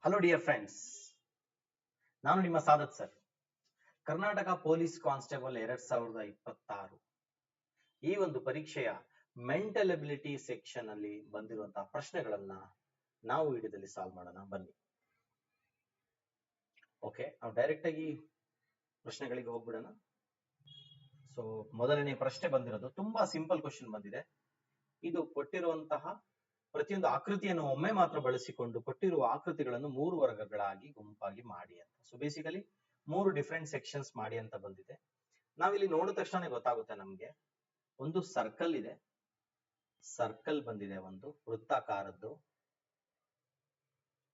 Hello dear friends, ನಾನು ನಿಮ್ಮ Sadat sir. Karnataka police constable 2026 ಈ ಒಂದು ಪರೀಕ್ಷೆಯ ಮೆಂಟಲ್ ಎಬಿಲಿಟಿ ಸೆಕ್ಷನ್ ಅಲ್ಲಿ ಬಂದಿರುವಂತಹ ಪ್ರಶ್ನೆಗಳನ್ನ ನಾವು ವಿಡಿಯೋದಲ್ಲಿ ಸಾಲ್ವ್ ಮಾಡೋಣ ಬನ್ನಿ. ಓಕೆ, ನಾವು ಡೈರೆಕ್ಟ್ ಆಗಿ ಪ್ರಶ್ನೆಗಳಿಗೆ ಹೋಗ್ಬಿಡೋಣ. ಸೊ ಮೊದಲನೇ ಪ್ರಶ್ನೆ ಬಂದಿರೋದು ತುಂಬಾ ಸಿಂಪಲ್ ಕ್ವಶನ್ ಬಂದಿದೆ. ಇದು ಕೊಟ್ಟಿರುವಂತಹ ಪ್ರತಿಯೊಂದು ಆಕೃತಿಯನ್ನು ಒಮ್ಮೆ ಮಾತ್ರ ಬಳಸಿಕೊಂಡು ಕೊಟ್ಟಿರುವ ಆಕೃತಿಗಳನ್ನು 3 ವರ್ಗಗಳಾಗಿ ಗುಂಪಾಗಿ ಮಾಡಿ ಅಂತ. ಸೊ ಬೇಸಿಕಲಿ 3 ಡಿಫರೆಂಟ್ ಸೆಕ್ಷನ್ಸ್ ಮಾಡಿ ಅಂತ ಬಂದಿದೆ. ನಾವಿಲ್ಲಿ ನೋಡಿದ ತಕ್ಷಣ ಗೊತ್ತಾಗುತ್ತೆ ನಮ್ಗೆ. ಒಂದು ಸರ್ಕಲ್ ಇದೆ, ಸರ್ಕಲ್ ಬಂದಿದೆ, ಒಂದು ವೃತ್ತಾಕಾರದ್ದು.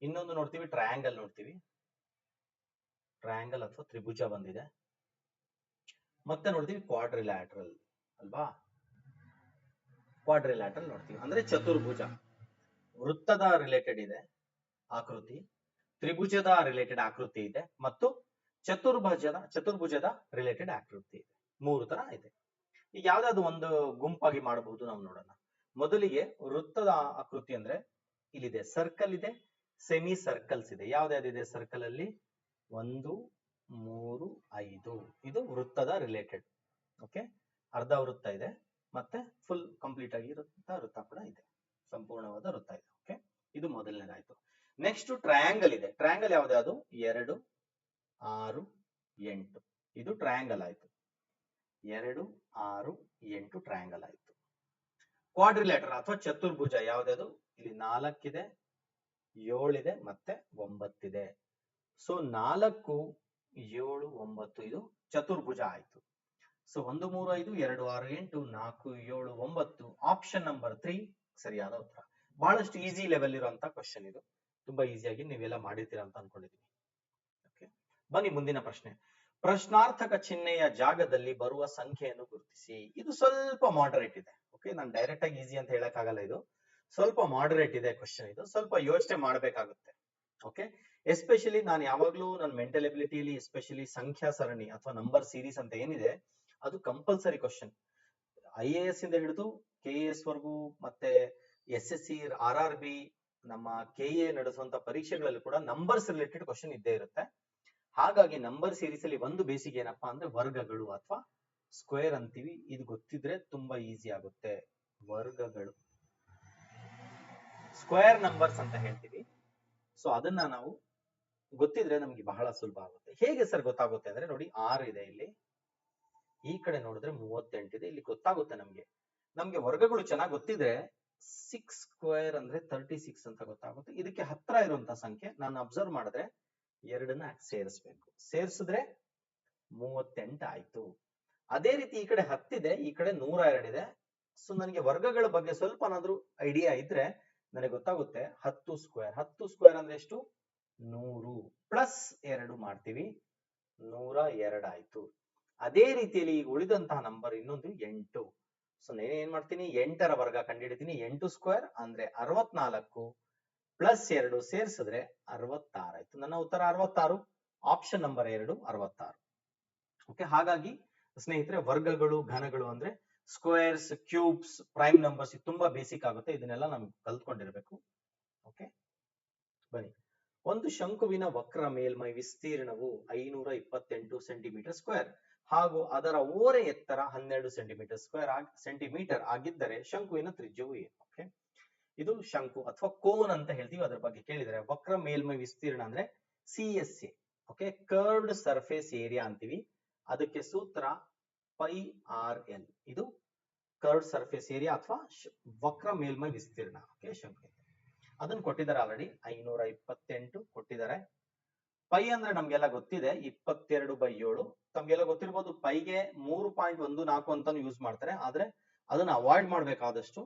ಇನ್ನೊಂದು ನೋಡ್ತೀವಿ ಟ್ರಯಾಂಗಲ್, ನೋಡ್ತೀವಿ ಟ್ರಯಾಂಗಲ್ ಅಥವಾ ತ್ರಿಭುಜ ಬಂದಿದೆ. ಮತ್ತೆ ನೋಡ್ತೀವಿ ಕ್ವಾಡ್ರಿಲ್ಯಾಟ್ರಲ್ ಅಲ್ವಾ, ಕ್ವಾಡ್ರಿಲ್ಯಾಟ್ರಲ್ ನೋಡ್ತೀವಿ ಅಂದ್ರೆ ಚತುರ್ಭುಜ. ವೃತ್ತದ ರಿಲೇಟೆಡ್ ಇದೆ ಆಕೃತಿ, ತ್ರಿಭುಜದ ರಿಲೇಟೆಡ್ ಆಕೃತಿ ಇದೆ, ಮತ್ತು ಚತುರ್ಭುಜದ ರಿಲೇಟೆಡ್ ಆಕೃತಿ ಇದೆ. 3 ತರ ಇದೆ. ಈಗ ಯಾವ್ದಾದ್ರು ಒಂದು ಗುಂಪಾಗಿ ಮಾಡಬಹುದು ನಾವು ನೋಡೋಣ. ಮೊದಲಿಗೆ ವೃತ್ತದ ಆಕೃತಿ ಅಂದ್ರೆ ಇಲ್ಲಿದೆ, ಸರ್ಕಲ್ ಇದೆ, ಸೆಮಿ ಸರ್ಕಲ್ಸ್ ಇದೆ. ಯಾವ್ದಾವ್ದಿದೆ ಸರ್ಕಲ್ ಅಲ್ಲಿ? 1, 3, 5 ಇದು ವೃತ್ತದ ರಿಲೇಟೆಡ್. ಓಕೆ, ಅರ್ಧ ವೃತ್ತ ಇದೆ, ಮತ್ತೆ ಫುಲ್ ಕಂಪ್ಲೀಟ್ ಆಗಿರುವಂತಹ ವೃತ್ತ ಕೂಡ ಇದೆ, ಸಂಪೂರ್ಣವಾದ ವೃತ್ತ ಇದೆ. ಓಕೆ, ಇದು ಮೊದಲನೇದಾಯ್ತು. ನೆಕ್ಸ್ಟ್ ಟ್ರಯಾಂಗಲ್ ಇದೆ. ಟ್ರಯಾಂಗಲ್ ಯಾವ್ದು? 2, 6, 8 ಇದು ಟ್ರಯಾಂಗಲ್ ಆಯ್ತು. 2, 6, 8 ಟ್ರಯಾಂಗಲ್ ಆಯ್ತು. ಕ್ವಾಡ್ರಿಲ್ಯಾಟರ್ ಅಥವಾ ಚತುರ್ಭುಜ ಯಾವ್ದು? ಇಲ್ಲಿ 4 ಇದೆ, 7 ಇದೆ, ಮತ್ತೆ 9 ಇದೆ. ಸೊ 4, 7, 9 ಇದು ಚತುರ್ಭುಜ ಆಯ್ತು. ಸೊ 1, 3, 5, 2, 6, 8, 4, 7, 9 ಆಪ್ಷನ್ ನಂಬರ್ 3 ಸರಿಯಾದ ಉತ್ತರ. ಬಹಳಷ್ಟು ಈಸಿ ಲೆವೆಲ್ ಇರುವಂತ ಕ್ವಶನ್ ಇದು. ತುಂಬಾ ಈಸಿಯಾಗಿ ನೀವೆಲ್ಲ ಮಾಡಿರ್ತೀರಾ ಅಂತ ಅನ್ಕೊಂಡಿದ್ದೀನಿ. ಓಕೆ, ಬನ್ನಿ ಮುಂದಿನ ಪ್ರಶ್ನೆ. ಪ್ರಶ್ನಾರ್ಥಕ ಚಿಹ್ನೆಯ ಜಾಗದಲ್ಲಿ ಬರುವ ಸಂಖ್ಯೆಯನ್ನು ಗುರುತಿಸಿ. ಇದು ಸ್ವಲ್ಪ ಮಾಡರೇಟ್ ಇದೆ. ಓಕೆ, ನಾನು ಡೈರೆಕ್ಟ್ ಆಗಿ ಈಸಿ ಅಂತ ಹೇಳಕ್ ಆಗಲ್ಲ. ಇದು ಸ್ವಲ್ಪ ಮಾಡರೇಟ್ ಇದೆ ಕ್ವಶನ್. ಇದು ಸ್ವಲ್ಪ ಯೋಚನೆ ಮಾಡಬೇಕಾಗುತ್ತೆ. ಓಕೆ, ಎಸ್ಪೆಷಲಿ ನಾನು ಯಾವಾಗ್ಲೂ ನನ್ನ ಮೆಂಟಲ್ ಎಬಿಲಿಟಿಯಲ್ಲಿ ಎಸ್ಪೆಷಲಿ ಸಂಖ್ಯಾ ಸರಣಿ ಅಥವಾ ನಂಬರ್ ಸೀರೀಸ್ ಅಂತ ಏನಿದೆ ಅದು ಕಂಪಲ್ಸರಿ ಕ್ವಶನ್. IAS ಇಂದ ಹಿಡಿದು KAS ವರೆಗೂ, ಮತ್ತೆ SSC, RRB, ನಮ್ಮ KA ನಡೆಸುವಂತ ಪರೀಕ್ಷೆಗಳಲ್ಲಿ ಕೂಡ ನಂಬರ್ಸ್ ರಿಲೇಟೆಡ್ ಕ್ವಶನ್ ಇದ್ದೇ ಇರುತ್ತೆ. ಹಾಗಾಗಿ ನಂಬರ್ ಸೀರೀಸ್ ಅಲ್ಲಿ ಒಂದು ಬೇಸಿಕ್ ಏನಪ್ಪಾ ಅಂದ್ರೆ ವರ್ಗಗಳು ಅಥವಾ ಸ್ಕ್ವೇರ್ ಅಂತೀವಿ. ಇದು ಗೊತ್ತಿದ್ರೆ ತುಂಬಾ ಈಸಿ ಆಗುತ್ತೆ. ವರ್ಗಗಳು, ಸ್ಕ್ವೇರ್ ನಂಬರ್ಸ್ ಅಂತ ಹೇಳ್ತೀವಿ. ಸೊ ಅದನ್ನ ನಾವು ಗೊತ್ತಿದ್ರೆ ನಮ್ಗೆ ಬಹಳ ಸುಲಭ ಆಗುತ್ತೆ. ಹೇಗೆ ಸರ್ ಗೊತ್ತಾಗುತ್ತೆ ಅಂದ್ರೆ ನೋಡಿ, 6 ಇದೆ ಇಲ್ಲಿ, ಈ ಕಡೆ ನೋಡಿದ್ರೆ 38 ಇದೆ, ಇಲ್ಲಿ ಗೊತ್ತಾಗುತ್ತೆ ನಮ್ಗೆ ವರ್ಗಗಳು ಚೆನ್ನಾಗಿ ಗೊತ್ತಿದ್ರೆ 6 ಸ್ಕ್ವೇರ್ ಅಂದ್ರೆ 36 ಅಂತ ಗೊತ್ತಾಗುತ್ತೆ. ಇದಕ್ಕೆ ಹತ್ರ ಇರುವಂತಹ ಸಂಖ್ಯೆ ನಾನು ಅಬ್ಸರ್ವ್ ಮಾಡಿದ್ರೆ 2ನ್ನ ಸೇರಿಸ್ಬೇಕು. ಸೇರಿಸಿದ್ರೆ 38 ಆಯ್ತು. ಅದೇ ರೀತಿ ಈ ಕಡೆ 10 ಇದೆ, ಈ ಕಡೆ 102 ಇದೆ. ಸೊ ನನಗೆ ವರ್ಗಗಳ ಬಗ್ಗೆ ಸ್ವಲ್ಪ ಏನಾದ್ರೂ ಐಡಿಯಾ ಇದ್ರೆ ನನಗೆ ಗೊತ್ತಾಗುತ್ತೆ 10 ಸ್ಕ್ವೇರ್. 10 ಸ್ಕ್ವೇರ್ ಅಂದ್ರೆ ಎಷ್ಟು? 100 ಪ್ಲಸ್ 2 ಮಾಡ್ತೀವಿ, 102 ಆಯ್ತು. ಅದೇ ರೀತಿಯಲ್ಲಿ ಈಗ ಉಳಿದಂತಹ ನಂಬರ್ ಇನ್ನೊಂದು 8. ಸೊ ನಾನು ಏನ್ ಮಾಡ್ತೀನಿ, 8ರ ವರ್ಗ ಕಂಡುಹಿಡಿತೀನಿ. 8 ಸ್ಕ್ವೇರ್ ಅಂದ್ರೆ 64 ಪ್ಲಸ್ 2 ಸೇರಿಸಿದ್ರೆ 66 ಆಯ್ತು. ನನ್ನ ಉತ್ತರ 66. Option number 2 66. ಓಕೆ, ಹಾಗಾಗಿ ಸ್ನೇಹಿತರೆ ವರ್ಗಗಳು, ಘನಗಳು ಅಂದ್ರೆ ಸ್ಕ್ವೇರ್ಸ್, ಕ್ಯೂಬ್ಸ್, ಪ್ರೈಮ್ ನಂಬರ್ಸ್ ತುಂಬಾ ಬೇಸಿಕ್ ಆಗುತ್ತೆ. ಇದನ್ನೆಲ್ಲ ನಮ್ಗೆ ಕಲ್ತ್ಕೊಂಡಿರ್ಬೇಕು. ಓಕೆ, ಬನ್ನಿ. ಒಂದು ಶಂಕುವಿನ ವಕ್ರ ಮೇಲ್ಮೈ ವಿಸ್ತೀರ್ಣವು 528 ಸೆಂಟಿಮೀಟರ್ ಸ್ಕ್ವೇರ್ ಹಾಗೂ ಅದರ ಓರೆ ಎತ್ತರ 12 ಸೆಂಟಿಮೀಟರ್ ಆಗಿದ್ದರೆ ಶಂಕುವಿನ ತ್ರಿಜ್ಯವು ಏನು? ಓಕೆ, ಇದು ಶಂಕು ಅಥವಾ ಕೋನ್ ಅಂತ ಹೇಳ್ತೀವಿ. ಅದ್ರ ಬಗ್ಗೆ ಕೇಳಿದರೆ ವಕ್ರ ಮೇಲ್ಮೈ ವಿಸ್ತೀರ್ಣ ಅಂದ್ರೆ CSA. Okay, curved surface area ಅಂತೀವಿ. ಅದಕ್ಕೆ ಸೂತ್ರ πRL. ಇದು ಕರ್ವ್ಡ್ ಸರ್ಫೇಸ್ ಏರಿಯಾ ಅಥವಾ ವಕ್ರ ಮೇಲ್ಮೈ ವಿಸ್ತೀರ್ಣ. ಓಕೆ, ಶಂಕು ಅದನ್ನು ಕೊಟ್ಟಿದ್ದಾರೆ ಆಲ್ರೆಡಿ. 528 ಕೊಟ್ಟಿದ್ದಾರೆ. ಪೈ ಅಂದ್ರೆ ನಮ್ಗೆಲ್ಲ ಗೊತ್ತಿದೆ, 22/7. ತಮ್ಗೆಲ್ಲ ಗೊತ್ತಿರ್ಬೋದು ಪೈಗೆ 3.14 ಅಂತಾನು ಯೂಸ್ ಮಾಡ್ತಾರೆ. ಆದ್ರೆ ಅದನ್ನ ಅವಾಯ್ಡ್ ಮಾಡ್ಬೇಕಾದಷ್ಟು.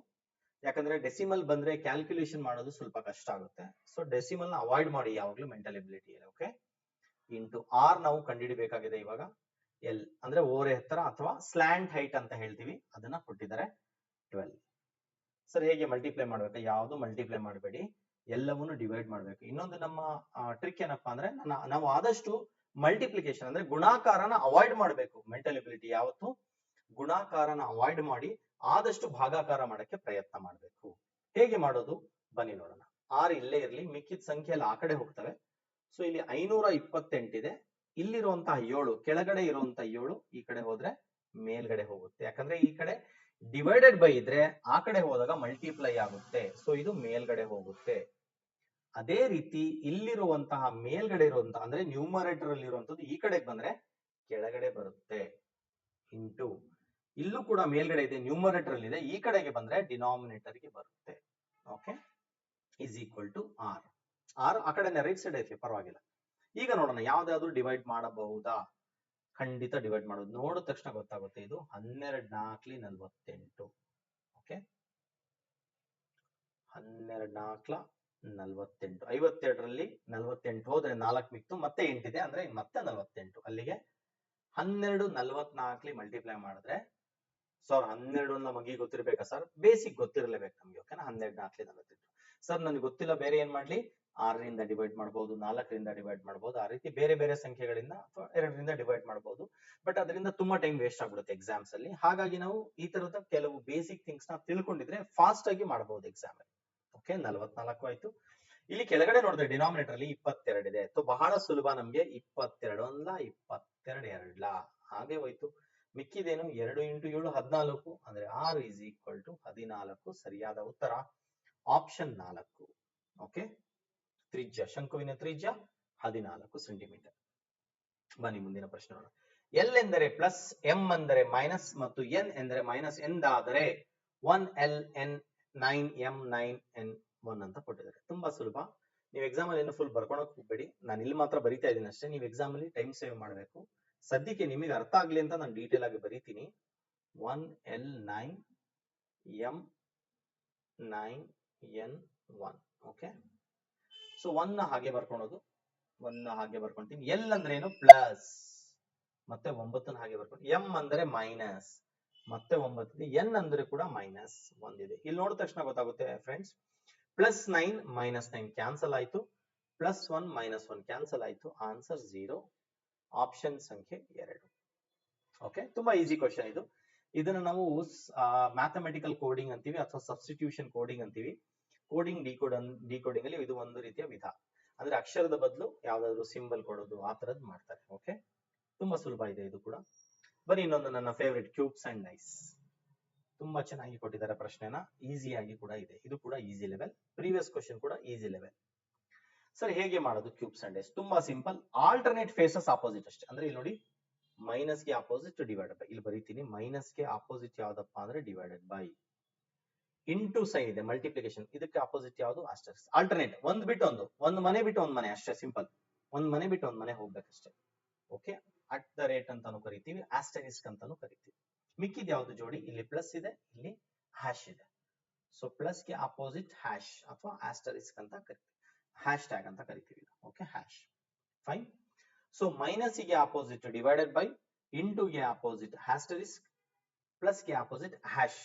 ಯಾಕಂದ್ರೆ ಡೆಸಿಮಲ್ ಬಂದ್ರೆ ಕ್ಯಾಲ್ಕುಲೇಷನ್ ಮಾಡೋದು ಸ್ವಲ್ಪ ಕಷ್ಟ ಆಗುತ್ತೆ. ಸೊ ಡೆಸಿಮಲ್ ನ ಅವಾಯ್ಡ್ ಮಾಡಿ ಯಾವಾಗ್ಲೂ ಮೆಂಟಲ್ ಎಬಿಲಿಟಿಯಲ್ಲಿ. ಓಕೆ, ಇಂಟು R ನಾವು ಕಂಡುಹಿಡಿಬೇಕಾಗಿದೆ ಇವಾಗ. L ಅಂದ್ರೆ ಓರೆ ಎತ್ತರ ಅಥವಾ ಸ್ಲ್ಯಾಂಟ್ ಹೈಟ್ ಅಂತ ಹೇಳ್ತೀವಿ. ಅದನ್ನ ಕೊಟ್ಟಿದ್ದಾರೆ 12. ಸರ್ ಹೇಗೆ ಮಲ್ಟಿಪ್ಲೈ ಮಾಡ್ಬೇಕು? ಯಾವ್ದು ಮಲ್ಟಿಪ್ಲೈ ಮಾಡಬೇಡಿ, ಎಲ್ಲವನ್ನು ಡಿವೈಡ್ ಮಾಡ್ಬೇಕು. ಇನ್ನೊಂದು ನಮ್ಮ ಟ್ರಿಕ್ ಏನಪ್ಪಾ ಅಂದ್ರೆ ನಾವು ಆದಷ್ಟು ಮಲ್ಟಿಪ್ಲಿಕೇಶನ್ ಅಂದ್ರೆ ಗುಣಾಕಾರನ ಅವಾಯ್ಡ್ ಮಾಡಬೇಕು. ಮೆಂಟಲ್ ಎಬಿಲಿಟಿ ಯಾವತ್ತು ಗುಣಾಕಾರನ ಅವಾಯ್ಡ್ ಮಾಡಿ ಆದಷ್ಟು ಭಾಗಾಕಾರ ಮಾಡಕ್ಕೆ ಪ್ರಯತ್ನ ಮಾಡಬೇಕು. ಹೇಗೆ ಮಾಡೋದು ಬನ್ನಿ ನೋಡೋಣ. 6 ಇಲ್ಲೇ ಇರ್ಲಿ, ಮಿಕ್ಕಿದ ಸಂಖ್ಯೆ ಎಲ್ಲ ಆ ಕಡೆ ಹೋಗ್ತವೆ. ಸೊ ಇಲ್ಲಿ 528 ಇದೆ, ಇಲ್ಲಿರುವಂತಹ 7 ಕೆಳಗಡೆ ಇರುವಂತಹ 7 ಈ ಕಡೆ ಹೋದ್ರೆ ಮೇಲ್ಗಡೆ ಹೋಗುತ್ತೆ. ಯಾಕಂದ್ರೆ ಈ ಕಡೆ ಡಿವೈಡೆಡ್ ಬೈ ಇದ್ರೆ ಆ ಕಡೆ ಹೋದಾಗ ಮಲ್ಟಿಪ್ಲೈ ಆಗುತ್ತೆ. ಸೊ ಇದು ಮೇಲ್ಗಡೆ ಹೋಗುತ್ತೆ. ಅದೇ ರೀತಿ ಇಲ್ಲಿರುವಂತಹ ಮೇಲ್ಗಡೆ ಇರುವಂತಹ ಅಂದ್ರೆ ನ್ಯೂಮರೇಟರ್ ಅಲ್ಲಿ ಇರುವಂತದ್ದು ಈ ಕಡೆಗೆ ಬಂದ್ರೆ ಕೆಳಗಡೆ ಬರುತ್ತೆ. ಇಂಟು ಇಲ್ಲೂ ಕೂಡ ಮೇಲ್ಗಡೆ ಇದೆ, ನ್ಯೂಮರೇಟರ್ ಅಲ್ಲಿ ಇದೆ, ಈ ಕಡೆಗೆ ಬಂದ್ರೆ ಡಿನಾಮಿನೇಟರ್ ಗೆ ಬರುತ್ತೆ. Okay, is equal to R. R ಆ ಕಡೆ ರೈಟ್ ಸೈಡ್ ಐತಿ, ಪರವಾಗಿಲ್ಲ. ಈಗ ನೋಡೋಣ ಯಾವ್ದಾದ್ರು ಡಿವೈಡ್ ಮಾಡಬಹುದಾ? ಖಂಡಿತ ಡಿವೈಡ್ ಮಾಡೋದು. ನೋಡಿದ ತಕ್ಷಣ ಗೊತ್ತಾಗುತ್ತೆ. ಇದು 12 4 48. ಓಕೆ, 12 4 48. 52ರಲ್ಲಿ 48 ಹೋದ್ರೆ 4 ಮಿಕ್ತು, ಮತ್ತೆ 8 ಇದೆ ಅಂದ್ರೆ ಮತ್ತೆ 48. ಅಲ್ಲಿಗೆ 12 44 ಮಲ್ಟಿಪ್ಲೈ ಮಾಡಿದ್ರೆ ಸರ್ 12 ನಮಗೆ ಗೊತ್ತಿರ್ಬೇಕಾ ಸರ್? ಬೇಸಿಕ್ ಗೊತ್ತಿರಲೇಬೇಕು ನಮ್ಗೆ. ಓಕೆನಾ? 12 4 48. ಸರ್ ನನಗೆ ಗೊತ್ತಿಲ್ಲ, ಬೇರೆ ಏನ್ ಮಾಡ್ಲಿ? 6ರಿಂದ ಡಿವೈಡ್ ಮಾಡಬಹುದು, 4ರಿಂದ ಡಿವೈಡ್ ಮಾಡಬಹುದು, ಆ ರೀತಿ ಬೇರೆ ಬೇರೆ ಸಂಖ್ಯೆಗಳಿಂದ ಅಥವಾ 2ರಿಂದ ಡಿವೈಡ್ ಮಾಡಬಹುದು. ಬಟ್ ಅದರಿಂದ ತುಂಬಾ ಟೈಮ್ ವೇಸ್ಟ್ ಆಗ್ಬಿಡುತ್ತೆ ಎಕ್ಸಾಮ್ಸ್ ಅಲ್ಲಿ. ಹಾಗಾಗಿ ನಾವು ಈ ತರದ ಕೆಲವು ಬೇಸಿಕ್ ಥಿಂಗ್ಸ್ ನ ತಿಳ್ಕೊಂಡಿದ್ರೆ ಫಾಸ್ಟ್ ಆಗಿ ಮಾಡಬಹುದು ಎಕ್ಸಾಮ್ ಅಲ್ಲಿ. ಓಕೆ, 44 ಆಯ್ತು. ಇಲ್ಲಿ ಕೆಳಗಡೆ ನೋಡಿದ್ರೆ ಡಿನಾಮಿನೇಟರ್ ಅಲ್ಲಿ 22 ಇದೆ. ಬಹಳ ಸುಲಭ ನಮ್ಗೆ. 22 1 22 2 ಹಾಗೆ ಹೋಯ್ತು. ಮಿಕ್ಕಿದೇನು? 2 × 7 14 ಅಂದ್ರೆ R is equal to 14. ಸರಿಯಾದ ಉತ್ತರ ಆಪ್ಷನ್ 4. ಓಕೆ, ತ್ರಿಜ್ಯ, ಶಂಕುವಿನ ತ್ರಿಜ್ಯ 14 ಸೆಂಟಿಮೀಟರ್. ಬನ್ನಿ ಮುಂದಿನ ಪ್ರಶ್ನೆ ನೋಡೋಣ. ಎಲ್ ಎಂದರೆ ಪ್ಲಸ್, ಎಂ ಅಂದರೆ ಮೈನಸ್ ಮತ್ತು ಎನ್ ಎಂದರೆ ಮೈನಸ್ ಎಂದಾದರೆ 1L N 9M 9N 1 ಅಂತ ಕೊಟ್ಟಿದ್ದಾರೆ. ತುಂಬಾ ಸುಲಭ. ನೀವು ಎಕ್ಸಾಮ್ ಅಲ್ಲಿ ಏನು ಫುಲ್ ಬರ್ಕೊಳಕ್ ಹೋಗ್ಬೇಡಿ, ನಾನು ಇಲ್ಲಿ ಮಾತ್ರ ಬರಿತಾ ಇದ್ದೀನಿ ಅಷ್ಟೇ. ನೀವು ಎಕ್ಸಾಮ್ ಅಲ್ಲಿ ಟೈಮ್ ಸೇವ್ ಮಾಡಬೇಕು. ಸದ್ಯಕ್ಕೆ ನಿಮಗೆ ಅರ್ಥ ಆಗ್ಲಿ ಅಂತ ನಾನು ಡೀಟೇಲ್ ಆಗಿ ಬರೀತೀನಿ. 1L 9M 9N 1. Okay, so 1 ಹಾಗೆ ಬರ್ಕೊಳೋದು, 1 ಹಾಗೆ ಬರ್ಕೊಂತೀನಿ. ಎಲ್ ಅಂದ್ರೆ ಏನು? ಪ್ಲಸ್, ಮತ್ತೆ 9 ಹಾಗೆ ಬರ್ಕೊಂಡು. ಎಂ ಅಂದ್ರೆ ಮೈನಸ್, ಮತ್ತೆ 9 ಇದೆ. ಎನ್ ಅಂದ್ರೆ ಕೂಡ ಮೈನಸ್ 1 ಇದೆ. ಇಲ್ಲಿ ನೋಡಿದ ತಕ್ಷಣ ಗೊತ್ತಾಗುತ್ತೆ ಫ್ರೆಂಡ್ಸ್. +9 -9 ಕ್ಯಾನ್ಸಲ್ ಆಯ್ತು, +1 -1 ಕ್ಯಾನ್ಸಲ್ ಆಯ್ತು. ಆನ್ಸರ್ 0. ಆಪ್ಷನ್ ಸಂಖ್ಯೆ 2. ಓಕೆ, ತುಂಬಾ ಈಸಿ ಕ್ವಶನ್ ಇದು. ಇದನ್ನ ನಾವು ಮ್ಯಾಥಮೆಟಿಕಲ್ ಕೋಡಿಂಗ್ ಅಂತೀವಿ ಅಥವಾ ಸಬ್ಸ್ಟಿಟ್ಯೂಷನ್ ಕೋಡಿಂಗ್ ಅಂತೀವಿ. ಕೋಡಿಂಗ್ ಡಿಕೋಡಿಂಗ್ ಅಲ್ಲಿ ಇದು ಒಂದು ರೀತಿಯ ವಿಧ. ಅಂದ್ರೆ ಅಕ್ಷರದ ಬದಲು ಯಾವ್ದಾದ್ರು ಸಿಂಬಲ್ ಕೊಡೋದು, ಆ ತರದ್ ಮಾಡ್ತಾರೆ. ಓಕೆ, ತುಂಬಾ ಸುಲಭ ಇದೆ ಇದು ಕೂಡ. ಬನ್ನಿ ಇನ್ನೊಂದು ನನ್ನ ಫೇವರಿಟ್, ಕ್ಯೂಬ್ಸ್ ಅಂಡ್ ಡೈಸ್. ತುಂಬಾ ಚೆನ್ನಾಗಿ ಕೊಟ್ಟಿದ್ದಾರೆ ಪ್ರಶ್ನೆನ, ಈಸಿಯಾಗಿ ಕೂಡ ಇದೆ. ಇದು ಕೂಡ ಈಸಿ ಲೆವೆಲ್. ಪ್ರೀವಿಯಸ್ ಕ್ವಶನ್ ಕೂಡ ಈಸಿ ಲೆವೆಲ್. ಸರ್ ಹೇಗೆ ಮಾಡೋದು ಕ್ಯೂಬ್ಸ್ ಅಂಡ್ ಡೈಸ್? ತುಂಬಾ ಸಿಂಪಲ್. ಆಲ್ಟರ್ನೇಟ್ ಫೇಸಸ್ ಆಪೋಸಿಟ್ ಅಷ್ಟೇ. ಅಂದ್ರೆ ಇಲ್ಲಿ ನೋಡಿ, ಮೈನಸ್ ಗೆ ಆಪೋಸಿಟ್ ಡಿವೈಡೆಡ್ ಬೈ. ಇಲ್ಲಿ ಬರೀತೀನಿ, ಮೈನಸ್ ಗೆ ಆಪೋಸಿಟ್ ಯಾವ್ದಪ್ಪ ಅಂದ್ರೆ ಡಿವೈಡೆಡ್ ಬೈ. ಇಂಟು ಸೈನ್ ಇದೆ, ಮಲ್ಟಿಪ್ಲಿಕೇಶನ್. ಇದಕ್ಕೆ ಆಪೋಸಿಟ್ ಯಾವುದು? ಆಸ್ಟರಿಸ್ಕ್. ಆಲ್ಟರ್ನೇಟ್, ಒಂದ್ ಬಿಟ್ಟು ಒಂದು ಮನೆ ಬಿಟ್ಟು ಒಂದ್ ಮನೆ ಅಷ್ಟೇ. ಸಿಂಪಲ್. ಒಂದ್ ಮನೆ ಬಿಟ್ಟು ಒಂದ್ ಮನೆ ಹೋಗ್ಬೇಕಷ್ಟೇ. ಓಕೆ, ಅಟ್ ದ ರೇಟ್ ಅಂತಾನು ಕರಿತೀವಿ, ಆಸ್ಟರಿಸ್ಕ್ ಅಂತಾನು ಕರಿತೀವಿ. ಮಿಕ್ಕಿದ ಯಾವ್ದು ಜೋಡಿ? ಇಲ್ಲಿ ಪ್ಲಸ್ ಇದೆ, ಇಲ್ಲಿ ಹ್ಯಾಶ್ ಇದೆ. ಸೊ ಪ್ಲಸ್ ಗೆ ಆಪೋಸಿಟ್ ಹ್ಯಾಶ್ ಅಥವಾ ಆಸ್ಟರಿಸ್ಕ್ ಅಂತ ಕರಿತೀವಿ, ಹ್ಯಾಶ್ ಟ್ಯಾಗ್ ಅಂತ ಕರಿತೀವಿ. Okay, hash. Fine. So minus ಗೆ ಆಪೋಸಿಟ್ ಡಿವೈಡೆಡ್ ಬೈ, ಇಂಟು ಗೆ ಆಪೋಸಿಟ್ ಆಸ್ಟರಿಸ್ಕ್, ಪ್ಲಸ್ ಗೆ ಆಪೋಸಿಟ್ ಹ್ಯಾಶ್.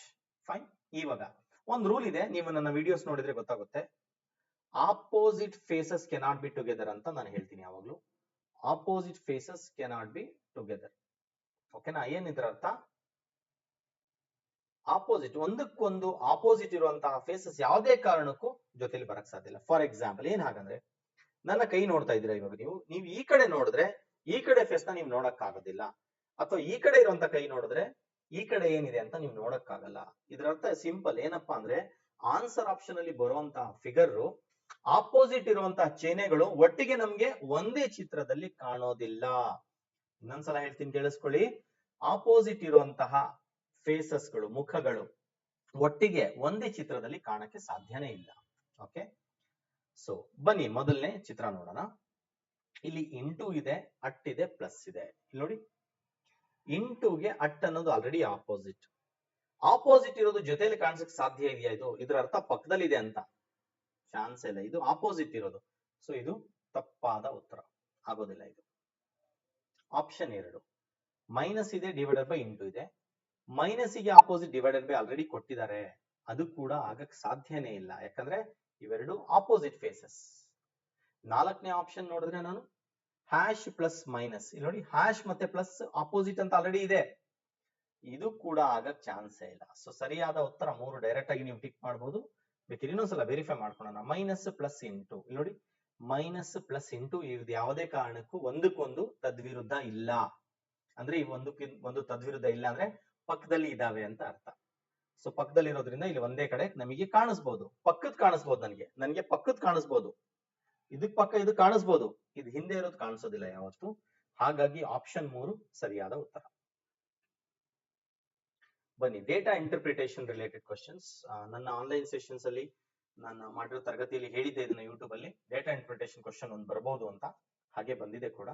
ಫೈನ್. ಇವಾಗ ಒಂದು ರೂಲ್ ಇದೆ, ನೀವು ನನ್ನ ವಿಡಿಯೋಸ್ ನೋಡಿದ್ರೆ ಗೊತ್ತಾಗುತ್ತೆ. Opposite faces cannot be together ಅಂತ ನಾನು ಹೇಳ್ತೀನಿ ಯಾವಾಗ್ಲೂ. Opposite faces cannot be together. ಓಕೆನಾ? ಏನಿದ್ರ ಅರ್ಥ? ಆಪೋಸಿಟ್, ಒಂದಕ್ಕೊಂದು ಆಪೋಸಿಟ್ ಇರುವಂತಹ ಫೇಸಸ್ ಯಾವುದೇ ಕಾರಣಕ್ಕೂ ಜೊತೆಲಿ ಬರಕ್ ಸಾಧ್ಯ ಇಲ್ಲ. ಫಾರ್ ಎಕ್ಸಾಂಪಲ್ ಏನ್ ಹಾಗಂದ್ರೆ, ನನ್ನ ಕೈ ನೋಡ್ತಾ ಇದ್ದೀರಾ ಇವಾಗ ನೀವು ಈ ಕಡೆ ನೋಡಿದ್ರೆ ಈ ಕಡೆ ಫೇಸ್ ನ ನೀವು ನೋಡಕ್ ಆಗೋದಿಲ್ಲ, ಅಥವಾ ಈ ಕಡೆ ಇರುವಂತ ಕೈ ನೋಡಿದ್ರೆ ಈ ಕಡೆ ಏನಿದೆ ಅಂತ ನೀವು ನೋಡಕ್ ಆಗಲ್ಲ. ಇದ್ರ ಅರ್ಥ ಸಿಂಪಲ್. ಏನಪ್ಪಾ ಅಂದ್ರೆ, ಆನ್ಸರ್ ಆಪ್ಷನ್ ಅಲ್ಲಿ ಬರುವಂತಹ ಫಿಗರ್ ಆಪೋಸಿಟ್ ಇರುವಂತಹ ಚಿಹ್ನೆಗಳು ಒಟ್ಟಿಗೆ ನಮ್ಗೆ ಒಂದೇ ಚಿತ್ರದಲ್ಲಿ ಕಾಣೋದಿಲ್ಲ. ಇನ್ನೊಂದ್ಸಲ ಹೇಳ್ತೀನಿ, ಕೇಳಿಸ್ಕೊಳ್ಳಿ. ಆಪೋಸಿಟ್ ಇರುವಂತಹ ಫೇಸಸ್ಗಳು, ಮುಖಗಳು ಒಟ್ಟಿಗೆ ಒಂದೇ ಚಿತ್ರದಲ್ಲಿ ಕಾಣಕ್ಕೆ ಸಾಧ್ಯನೇ ಇಲ್ಲ. ಓಕೆ, ಸೊ ಬನ್ನಿ ಮೊದಲನೇ ಚಿತ್ರ ನೋಡೋಣ. ಇಲ್ಲಿ ಇಂಟು ಇದೆ, ಅಟ್ ಇದೆ, ಪ್ಲಸ್ ಇದೆ. ಇಲ್ಲಿ ನೋಡಿ, ಇಂಟುಗೆ ಅಟ್ ಅನ್ನೋದು ಆಲ್ರೆಡಿ ಆಪೋಸಿಟ್. ಆಪೋಸಿಟ್ ಇರೋದು ಜೊತೆಲಿ ಕಾಣಿಸಕ್ಕೆ ಸಾಧ್ಯ ಇದೆಯಾ? ಇದ್ರ ಅರ್ಥ ಪಕ್ಕದಲ್ಲಿ ಇದೆ ಅಂತ ಚಾನ್ಸ್ ಇಲ್ಲ. ಇದು ಆಪೋಸಿಟ್ ಇರೋದು. ಸೊ ಇದು ತಪ್ಪಾದ ಉತ್ತರ ಆಗೋದಿಲ್ಲ. ಇದು ಆಪ್ಷನ್ 2. ಮೈನಸ್ ಇದೆ, ಡಿವೈಡೆಡ್ ಬೈ ಇಂಟು ಇದೆ. ಮೈನಸ್ ಗೆ ಆಪೋಸಿಟ್ ಡಿವೈಡೆಡ್ ಬೈ ಆಲ್ರೆಡಿ ಕೊಟ್ಟಿದ್ದಾರೆ, ಅದು ಕೂಡ ಆಗಕ್ ಸಾಧ್ಯನೇ ಇಲ್ಲ. ಯಾಕಂದ್ರೆ ಇವೆರಡು ಆಪೋಸಿಟ್ ಫೇಸಸ್. 4ನೇ ಆಪ್ಷನ್ ನೋಡಿದ್ರೆ ನಾನು ಹ್ಯಾಶ್ ಪ್ಲಸ್ ಮೈನಸ್. ಇಲ್ಲಿ ನೋಡಿ, ಹ್ಯಾಶ್ ಮತ್ತೆ ಪ್ಲಸ್ ಆಪೋಸಿಟ್ ಅಂತ ಆಲ್ರೆಡಿ ಇದೆ, ಇದು ಕೂಡ ಆಗಕ್ ಚಾನ್ಸೇ ಇಲ್ಲ. ಸೊ ಸರಿಯಾದ ಉತ್ತರ 3 ಡೈರೆಕ್ಟ್ ಆಗಿ ನೀವು ಟಿಕ್ ಮಾಡಬಹುದು. ಬೇಕಿದ್ರೆ ಇನ್ನೊಂದ್ಸಲ ವೆರಿಫೈ ಮಾಡ್ಕೊಳ್ಳೋಣ. ಮೈನಸ್ ಪ್ಲಸ್ ಇಂಟು, ಇಲ್ಲಿ ನೋಡಿ ಮೈನಸ್ ಪ್ಲಸ್ ಇಂಟು ಇದು ಯಾವುದೇ ಕಾರಣಕ್ಕೂ ಒಂದಕ್ಕೊಂದು ತದ್ವಿರುದ್ಧ ಇಲ್ಲ. ಅಂದ್ರೆ ಈ ಒಂದು ತದ್ವಿರುದ್ಧ ಇಲ್ಲ ಅಂದ್ರೆ ಪಕ್ಕದಲ್ಲಿ ಇದಾವೆ ಅಂತ ಅರ್ಥ. ಸೊ ಪಕ್ಕದಲ್ಲಿ ಇರೋದ್ರಿಂದ ಇಲ್ಲಿ ಒಂದೇ ಕಡೆ ನಮಗೆ ಕಾಣಿಸ್ಬೋದು, ಪಕ್ಕದ ಕಾಣಿಸ್ಬೋದು, ನನಗೆ ಪಕ್ಕದ ಕಾಣಿಸ್ಬೋದು, ಇದಕ್ ಪಕ್ಕ ಇದು ಕಾಣಿಸ್ಬೋದು, ಇದು ಹಿಂದೆ ಇರೋದು ಕಾಣಿಸೋದಿಲ್ಲ ಯಾವತ್ತು. ಹಾಗಾಗಿ ಆಪ್ಷನ್ 3 ಸರಿಯಾದ ಉತ್ತರ. ಬನ್ನಿ, ಡೇಟಾ ಇಂಟರ್ಪ್ರಿಟೇಷನ್ ರಿಲೇಟೆಡ್ ಕ್ವಶನ್ಸ್. ನನ್ನ ಆನ್ಲೈನ್ ಸೆಷನ್ಸ್ ಅಲ್ಲಿ ನಾನು ಮಾಡಿರೋ ತರಗತಿಯಲ್ಲಿ ಹೇಳಿದ್ದೆ ಇದನ್ನ ಯೂಟ್ಯೂಬ್ ಅಲ್ಲಿ, ಡೇಟಾ ಇಂಟರ್ಪ್ರಿಟೇಷನ್ ಕ್ವಶನ್ ಒಂದು ಬರಬಹುದು ಅಂತ. ಹಾಗೆ ಬಂದಿದೆ ಕೂಡ.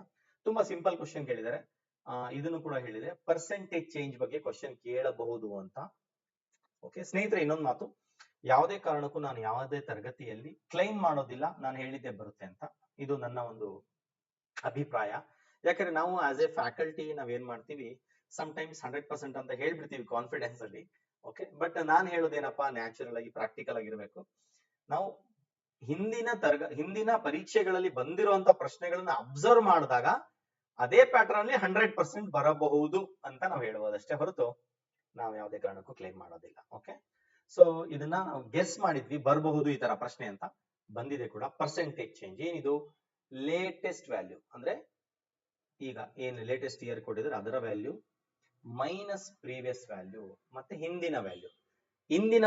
ತುಂಬಾ ಸಿಂಪಲ್ ಕ್ವಶನ್ ಕೇಳಿದ್ದಾರೆ. ಇದನ್ನು ಕೂಡ ಹೇಳಿದೆ, ಪರ್ಸೆಂಟೇಜ್ ಚೇಂಜ್ ಬಗ್ಗೆ ಕ್ವಶನ್ ಕೇಳಬಹುದು ಅಂತ. ಓಕೆ ಸ್ನೇಹಿತರೆ, ಇನ್ನೊಂದು ಮಾತು, ಯಾವುದೇ ಕಾರಣಕ್ಕೂ ನಾನು ಯಾವುದೇ ತರಗತಿಯಲ್ಲಿ ಕ್ಲೈಮ್ ಮಾಡೋದಿಲ್ಲ ನಾನು ಹೇಳಿದ್ದೆ ಬರುತ್ತೆ ಅಂತ. ಇದು ನನ್ನ ಒಂದು ಅಭಿಪ್ರಾಯ. ಯಾಕಂದ್ರೆ ನಾವು ಆಸ್ ಎ ಫ್ಯಾಕಲ್ಟಿ ನಾವೇನ್ ಮಾಡ್ತೀವಿ, ಸಮ್ ಟೈಮ್ಸ್ 100% ಅಂತ ಹೇಳ್ಬಿಡ್ತೀವಿ ಕಾನ್ಫಿಡೆನ್ಸ್ ಅಲ್ಲಿ. ಓಕೆ, ಬಟ್ ನಾನ್ ಹೇಳೋದೇನಪ್ಪಾ, ನ್ಯಾಚುರಲ್ ಆಗಿ ಪ್ರಾಕ್ಟಿಕಲ್ ಆಗಿರ್ಬೇಕು. ನಾವು ಹಿಂದಿನ ಪರೀಕ್ಷೆಗಳಲ್ಲಿ ಬಂದಿರುವಂತ ಪ್ರಶ್ನೆಗಳನ್ನ ಅಬ್ಸರ್ವ್ ಮಾಡಿದಾಗ ಅದೇ ಪ್ಯಾಟರ್ನ್ ಅಲ್ಲಿ 100% ಬರಬಹುದು ಅಂತ ನಾವು ಹೇಳ್ಬೋದಷ್ಟೇ ಹೊರತು ನಾವು ಯಾವುದೇ ಕಾರಣಕ್ಕೂ ಕ್ಲೈಮ್ ಮಾಡೋದಿಲ್ಲ. ಓಕೆ, ಸೊ ಇದನ್ನ ನಾವು ಗೆಸ್ ಮಾಡಿದ್ವಿ ಬರಬಹುದು ಈ ತರ ಪ್ರಶ್ನೆ ಅಂತ, ಬಂದಿದೆ ಕೂಡ. ಪರ್ಸೆಂಟೇಜ್ ಚೇಂಜ್ ಏನಿದು, ಲೇಟೆಸ್ಟ್ ವ್ಯಾಲ್ಯೂ ಅಂದ್ರೆ ಈಗ ಏನು ಲೇಟೆಸ್ಟ್ ಇಯರ್ ಕೊಟ್ಟಿದ್ರೆ ಅದರ ವ್ಯಾಲ್ಯೂ ಮೈನಸ್ ಪ್ರೀವಿಯಸ್ ವ್ಯಾಲ್ಯೂ ಮತ್ತೆ ಹಿಂದಿನ ವ್ಯಾಲ್ಯೂ, ಹಿಂದಿನ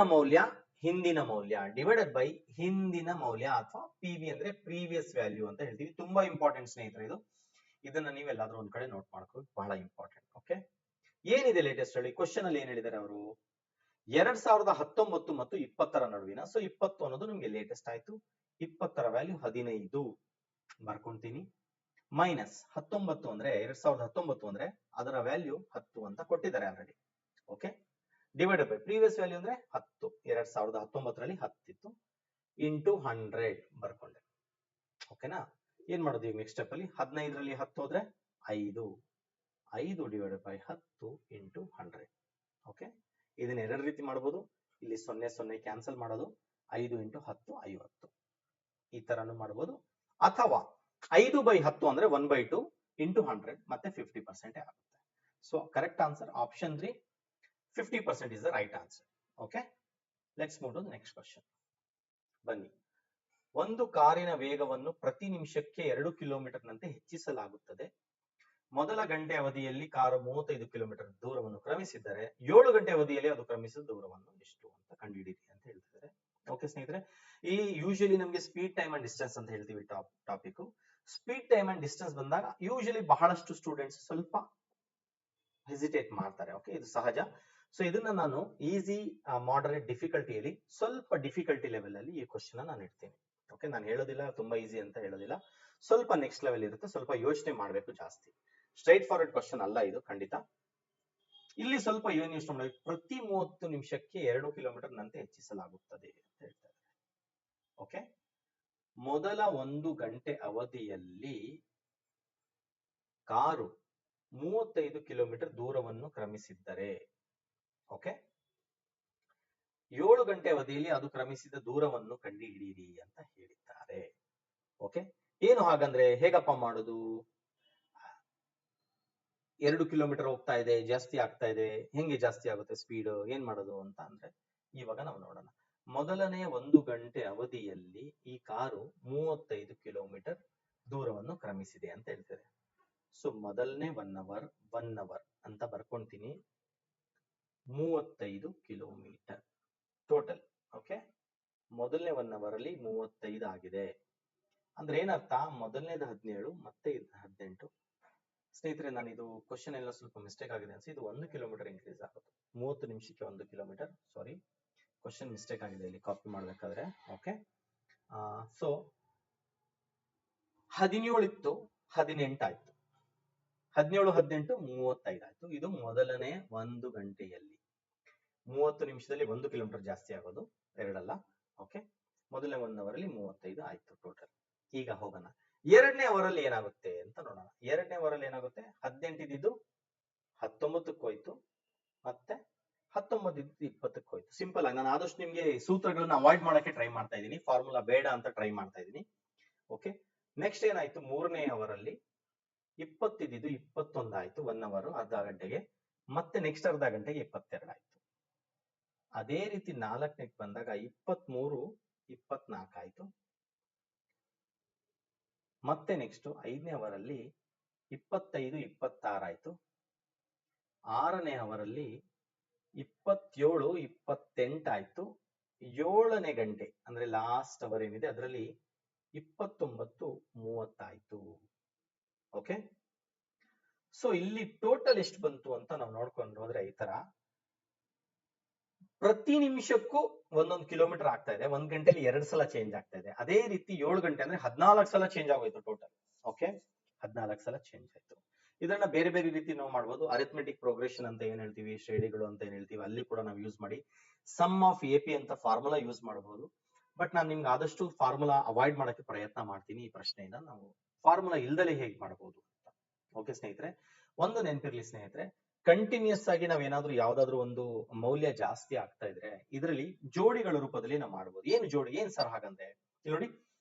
ಮೌಲ್ಯ ಡಿವೈಡೆಡ್ ಬೈ ಹಿಂದಿನ ಮೌಲ್ಯ ಅಥವಾ PV ಅಂದ್ರೆ ಪ್ರೀವಿಯಸ್ ವ್ಯಾಲ್ಯೂ ಅಂತ ಹೇಳ್ತೀವಿ. ತುಂಬಾ ಇಂಪಾರ್ಟೆಂಟ್ ಸ್ನೇಹಿತರೆ ಇದು. ಇದನ್ನ ನೀವೆಲ್ಲಾದ್ರೂ ಒಂದ್ ಕಡೆ ನೋಟ್ ಮಾಡ್ಕೊಳ್ಳಿ, ಬಹಳ ಇಂಪಾರ್ಟೆಂಟ್. ಓಕೆ, ಏನಿದೆ ಲೇಟೆಸ್ಟ್ ಹೇಳಿ, ಕ್ವಶನ್ ಅಲ್ಲಿ ಏನ್ ಹೇಳಿದ್ದಾರೆ ಅವರು, 2019 ಮತ್ತು 20ರ ನಡುವಿನ. ಸೊ 20 ಅನ್ನೋದು ನಿಮ್ಗೆ ಲೇಟೆಸ್ಟ್ ಆಯ್ತು, 20ರ ವ್ಯಾಲ್ಯೂ 15 ಬರ್ಕೊಂತೀನಿ. ಮೈನಸ್ 19 ಅಂದ್ರೆ 2019 ಅಂದ್ರೆ ಅದರ ವ್ಯಾಲ್ಯೂ 10 ಅಂತ ಕೊಟ್ಟಿದ್ದಾರೆ already. Okay, divided by previous value ಅಂದ್ರೆ 10, 2019ರಲ್ಲಿ 10 ಇತ್ತು, ಇಂಟು 100 ಬರ್ಕೊಂಡೆ. ಓಕೆನಾ, ಏನ್ ಮಾಡೋದು ಈಗ ನೆಕ್ಸ್ಟ್ ಸ್ಟೆಪ್ ಅಲ್ಲಿ, 15ರಲ್ಲಿ 10 ಹೋದ್ರೆ 5 ಡಿವೈಡೆಡ್ ಬೈ 10 ಇಂಟು 100. ಓಕೆ, ಇದನ್ನ ಎರಡು ರೀತಿ ಮಾಡಬಹುದು. ಇಲ್ಲಿ 0 ಕ್ಯಾನ್ಸಲ್ ಮಾಡೋದು, 5 ಇಂಟು 10 50 ಈ ತರಾನು ಮಾಡಬಹುದು. ಅಥವಾ 5/10 ಅಂದ್ರೆ 1/2 ಇಂಟು 100 ಮತ್ತೆ 50% ಆಗುತ್ತೆ. So correct answer option 3, 50% is the right answer. Okay, let's move to the next question. ಬನ್ನಿ, ಒಂದು ಕಾರಿನ ವೇಗವನ್ನು ಪ್ರತಿ ನಿಮಿಷಕ್ಕೆ 2 ಕಿಲೋಮೀಟರ್ ನಂತೆ ಹೆಚ್ಚಿಸಲಾಗುತ್ತದೆ. ಮೊದಲ ಗಂಟೆ ಅವಧಿಯಲ್ಲಿ ಕಾರು 35 ಕಿಲೋಮೀಟರ್ ದೂರವನ್ನು ಕ್ರಮಿಸಿದ್ದರೆ 7 ಗಂಟೆ ಅವಧಿಯಲ್ಲಿ ಅದು ಕ್ರಮಿಸಿದ ದೂರವನ್ನು ಎಷ್ಟು ಅಂತ ಕಂಡುಹಿಡಿಯಿರಿ ಅಂತ ಹೇಳ್ತಿದ್ದಾರೆ. ಓಕೆ ಸ್ನೇಹಿತರೆ, ಈ ಯೂಶಲಿ ನಮಗೆ ಸ್ಪೀಡ್ ಟೈಮ್ ಅಂಡ್ ಡಿಸ್ಟೆನ್ಸ್ ಅಂತ ಹೇಳ್ತೀವಿ topic. Speed time and distance ಬಂದಾಗ ಯೂಶಲಿ ಬಹಳಷ್ಟು ಸ್ಟೂಡೆಂಟ್ಸ್ ಸ್ವಲ್ಪ ಹೆಸಿಟೇಟ್ ಮಾಡ್ತಾರೆ. ಓಕೆ, ಇದು ಸಹಜ. ಸೊ ಇದನ್ನ ನಾನು ಈಸಿ, ಮಾಡರೇಟ್ ಡಿಫಿಕಲ್ಟಿಯಲ್ಲಿ, ಸ್ವಲ್ಪ ಡಿಫಿಕಲ್ಟಿ ಲೆವೆಲ್ ಅಲ್ಲಿ ಈ ಕ್ವಶನ್ ನಾನು ಇಡ್ತೀನಿ. ಓಕೆ, ನಾನು ಹೇಳೋದಿಲ್ಲ ತುಂಬಾ ಈಸಿ ಅಂತ ಹೇಳೋದಿಲ್ಲ, ಸ್ವಲ್ಪ ನೆಕ್ಸ್ಟ್ ಲೆವೆಲ್ ಇರುತ್ತೆ, ಸ್ವಲ್ಪ ಯೋಚನೆ ಮಾಡಬೇಕು ಜಾಸ್ತಿ. ಸ್ಟ್ರೈಟ್ ಫಾರ್ವರ್ಡ್ ಕ್ವಶನ್ ಅಲ್ಲ ಇದು ಖಂಡಿತ. ಇಲ್ಲಿ ಸ್ವಲ್ಪ ಏನ್ ಯೋಚನೆ ಮಾಡಬೇಕು, ಪ್ರತಿ 30 ನಿಮಿಷಕ್ಕೆ 2 ಕಿಲೋಮೀಟರ್ ನಂತೆ ಹೆಚ್ಚಿಸಲಾಗುತ್ತದೆ ಅಂತ ಹೇಳ್ತಾರೆ. ಓಕೆ, ಮೊದಲ 1 ಗಂಟೆ ಅವಧಿಯಲ್ಲಿ ಕಾರು 35 ಕಿಲೋಮೀಟರ್ ದೂರವನ್ನು ಕ್ರಮಿಸಿದ್ದರೆ, ಓಕೆ, 7 ಗಂಟೆ ಅವಧಿಯಲ್ಲಿ ಅದು ಕ್ರಮಿಸಿದ ದೂರವನ್ನು ಕಂಡುಹಿಡಿಯಿರಿ ಅಂತ ಹೇಳಿದ್ದಾರೆ. ಓಕೆ, ಏನು ಹಾಗಂದ್ರೆ ಹೇಗಪ್ಪ ಮಾಡೋದು, 2 ಕಿಲೋಮೀಟರ್ ಹೋಗ್ತಾ ಇದೆ, ಜಾಸ್ತಿ ಆಗ್ತಾ ಇದೆ, ಹೆಂಗೆ ಜಾಸ್ತಿ ಆಗುತ್ತೆ ಸ್ಪೀಡ್, ಏನ್ ಮಾಡೋದು ಅಂತ ಅಂದ್ರೆ ಇವಾಗ ನಾವು ನೋಡೋಣ. ಮೊದಲನೇ 1 ಗಂಟೆ ಅವಧಿಯಲ್ಲಿ ಈ ಕಾರು 35 ಕಿಲೋಮೀಟರ್ ದೂರವನ್ನು ಕ್ರಮಿಸಿದೆ ಅಂತ ಹೇಳ್ತಾರೆ. ಸೊ ಮೊದಲನೇ 1 ಅವರ್ ಅಂತ ಬರ್ಕೊಂತೀನಿ, 35 ಕಿಲೋಮೀಟರ್ ಟೋಟಲ್. ಓಕೆ, ಮೊದಲನೇ 1 ಅವರ್ ಅಲ್ಲಿ 35 ಆಗಿದೆ ಅಂದ್ರೆ ಏನರ್ಥ, ಮೊದಲನೇದು 17 ಮತ್ತೆ ಇದು 18. ಸ್ನೇಹಿತರೆ, ನಾನು ಇದು ಕ್ವಶನ್ ಎಲ್ಲ ಸ್ವಲ್ಪ ಮಿಸ್ಟೇಕ್ ಆಗಿದೆ ಅನ್ಸಿ, ಇದು 1 ಕಿಲೋಮೀಟರ್ ಇನ್ಕ್ರೀಸ್ ಆಗುತ್ತೆ, 30 ನಿಮಿಷಕ್ಕೆ 1 ಕಿಲೋಮೀಟರ್. ಸಾರಿ, ಕ್ವಶನ್ ಮಿಸ್ಟೇಕ್ ಆಗಿದೆ ಇಲ್ಲಿ ಕಾಪಿ ಮಾಡ್ಬೇಕಾದ್ರೆ. ಓಕೆ, ಸೊ 17 ಇತ್ತು, 18 ಆಯ್ತು, 17, 18, 35 ಆಯ್ತು. ಇದು ಮೊದಲನೇ 1 ಗಂಟೆಯಲ್ಲಿ 30 ನಿಮಿಷದಲ್ಲಿ 1 ಕಿಲೋಮೀಟರ್ ಜಾಸ್ತಿ ಆಗೋದು, ಎರಡಲ್ಲ. ಓಕೆ, ಮೊದಲನೇ 1 ಅವರ್ ಅಲ್ಲಿ 35 ಆಯ್ತು ಟೋಟಲ್. ಈಗ ಹೋಗೋಣ ಎರಡನೇ ಅವರ್ ಅಲ್ಲಿ ಏನಾಗುತ್ತೆ ಅಂತ ನೋಡೋಣ. ಎರಡನೇ ಅವರ್ ಅಲ್ಲಿ ಏನಾಗುತ್ತೆ, 18 ಇದ್ದು 19ಕ್ಕೆ ಹೋಯ್ತು, ಮತ್ತೆ 19 ಇದ್ದು 20ಕ್ಕೆ ಹೋಯ್ತು. ಸಿಂಪಲ್ ಆಗಿ ನಾನು ಆದಷ್ಟು ನಿಮ್ಗೆ ಸೂತ್ರಗಳನ್ನ ಅವಾಯ್ಡ್ ಮಾಡಕ್ಕೆ ಟ್ರೈ ಮಾಡ್ತಾ ಇದ್ದೀನಿ, ಫಾರ್ಮುಲಾ ಬೇಡ ಅಂತ ಟ್ರೈ ಮಾಡ್ತಾ ಇದ್ದೀನಿ. ಓಕೆ, ನೆಕ್ಸ್ಟ್ ಏನಾಯ್ತು, ಮೂರನೇ ಅವರ್ ಅಲ್ಲಿ 20 ಇದ್ದು 21 ಆಯ್ತು, 1 ಅವರ್ ಅರ್ಧ ಗಂಟೆಗೆ, ಮತ್ತೆ ನೆಕ್ಸ್ಟ್ ಅರ್ಧ ಗಂಟೆಗೆ 22 ಆಯ್ತು. ಅದೇ ರೀತಿ 4ನೇಗೆ ಬಂದಾಗ 23 24 ಆಯ್ತು. ಮತ್ತೆ ನೆಕ್ಸ್ಟ್ 5ನೇ ಅವರಲ್ಲಿ 25 26 ಆಯ್ತು. 6ನೇ ಅವರಲ್ಲಿ 27 28 ಆಯ್ತು. 7ನೇ ಗಂಟೆ ಅಂದ್ರೆ ಲಾಸ್ಟ್ ಅವರ್ ಏನಿದೆ ಅದರಲ್ಲಿ 29 30 ಆಯ್ತು. ಓಕೆ, ಸೊ ಇಲ್ಲಿ ಟೋಟಲ್ ಎಷ್ಟು ಬಂತು ಅಂತ ನಾವು ನೋಡ್ಕೊಂಡು ಹೋದ್ರೆ ಈ ತರ ಪ್ರತಿ ನಿಮಿಷಕ್ಕೂ ಒಂದೊಂದು ಕಿಲೋಮೀಟರ್ ಆಗ್ತಾ ಇದೆ. 1 ಗಂಟೆಲಿ 2 ಸಲ ಚೇಂಜ್ ಆಗ್ತಾ ಇದೆ. ಅದೇ ರೀತಿ 7 ಗಂಟೆ ಅಂದ್ರೆ 14 ಸಲ ಚೇಂಜ್ ಆಗೋಯ್ತು ಟೋಟಲ್. ಓಕೆ, 14 ಸಲ ಚೇಂಜ್ ಆಯ್ತು. ಇದನ್ನ ಬೇರೆ ಬೇರೆ ರೀತಿ ನಾವು ಮಾಡ್ಬೋದು. ಅರಿಥಮೆಟಿಕ್ ಪ್ರೋಗ್ರೆಷನ್ ಅಂತ ಏನ್ ಹೇಳ್ತೀವಿ, ಶ್ರೇಣಿಗಳು ಅಂತ ಏನ್ ಹೇಳ್ತೀವಿ, ಅಲ್ಲಿ ಕೂಡ ನಾವು ಯೂಸ್ ಮಾಡಿ ಸಮ್ ಆಫ್ ಎ ಪಿ ಅಂತ ಫಾರ್ಮುಲಾ ಯೂಸ್ ಮಾಡಬಹುದು. ಬಟ್ ನಾನು ನಿಮ್ಗೆ ಆದಷ್ಟು ಫಾರ್ಮುಲಾ ಅವಾಯ್ಡ್ ಮಾಡಕ್ಕೆ ಪ್ರಯತ್ನ ಮಾಡ್ತೀನಿ. ಈ ಪ್ರಶ್ನೆಯನ್ನ ನಾವು ಫಾರ್ಮುಲಾ ಇಲ್ದಲೇ ಹೇಗೆ ಮಾಡಬಹುದು ಅಂತ. ಓಕೆ ಸ್ನೇಹಿತರೆ, ಒಂದು ನೆನಪಿರ್ಲಿ ಸ್ನೇಹಿತರೆ, ಕಂಟಿನ್ಯೂಸ್ ಆಗಿ ನಾವೇನಾದ್ರೂ ಯಾವ್ದಾದ್ರು ಒಂದು ಮೌಲ್ಯ ಜಾಸ್ತಿ ಆಗ್ತಾ ಇದ್ರೆ ಇದರಲ್ಲಿ ಜೋಡಿಗಳ ರೂಪದಲ್ಲಿ ನಾವು ಮಾಡಬಹುದು. ಏನು ಜೋಡಿ, ಏನ್ ಸರ್ ಹಾಗಂದ್ರೆ ಇಲ್ಲಿ ನೋಡಿ,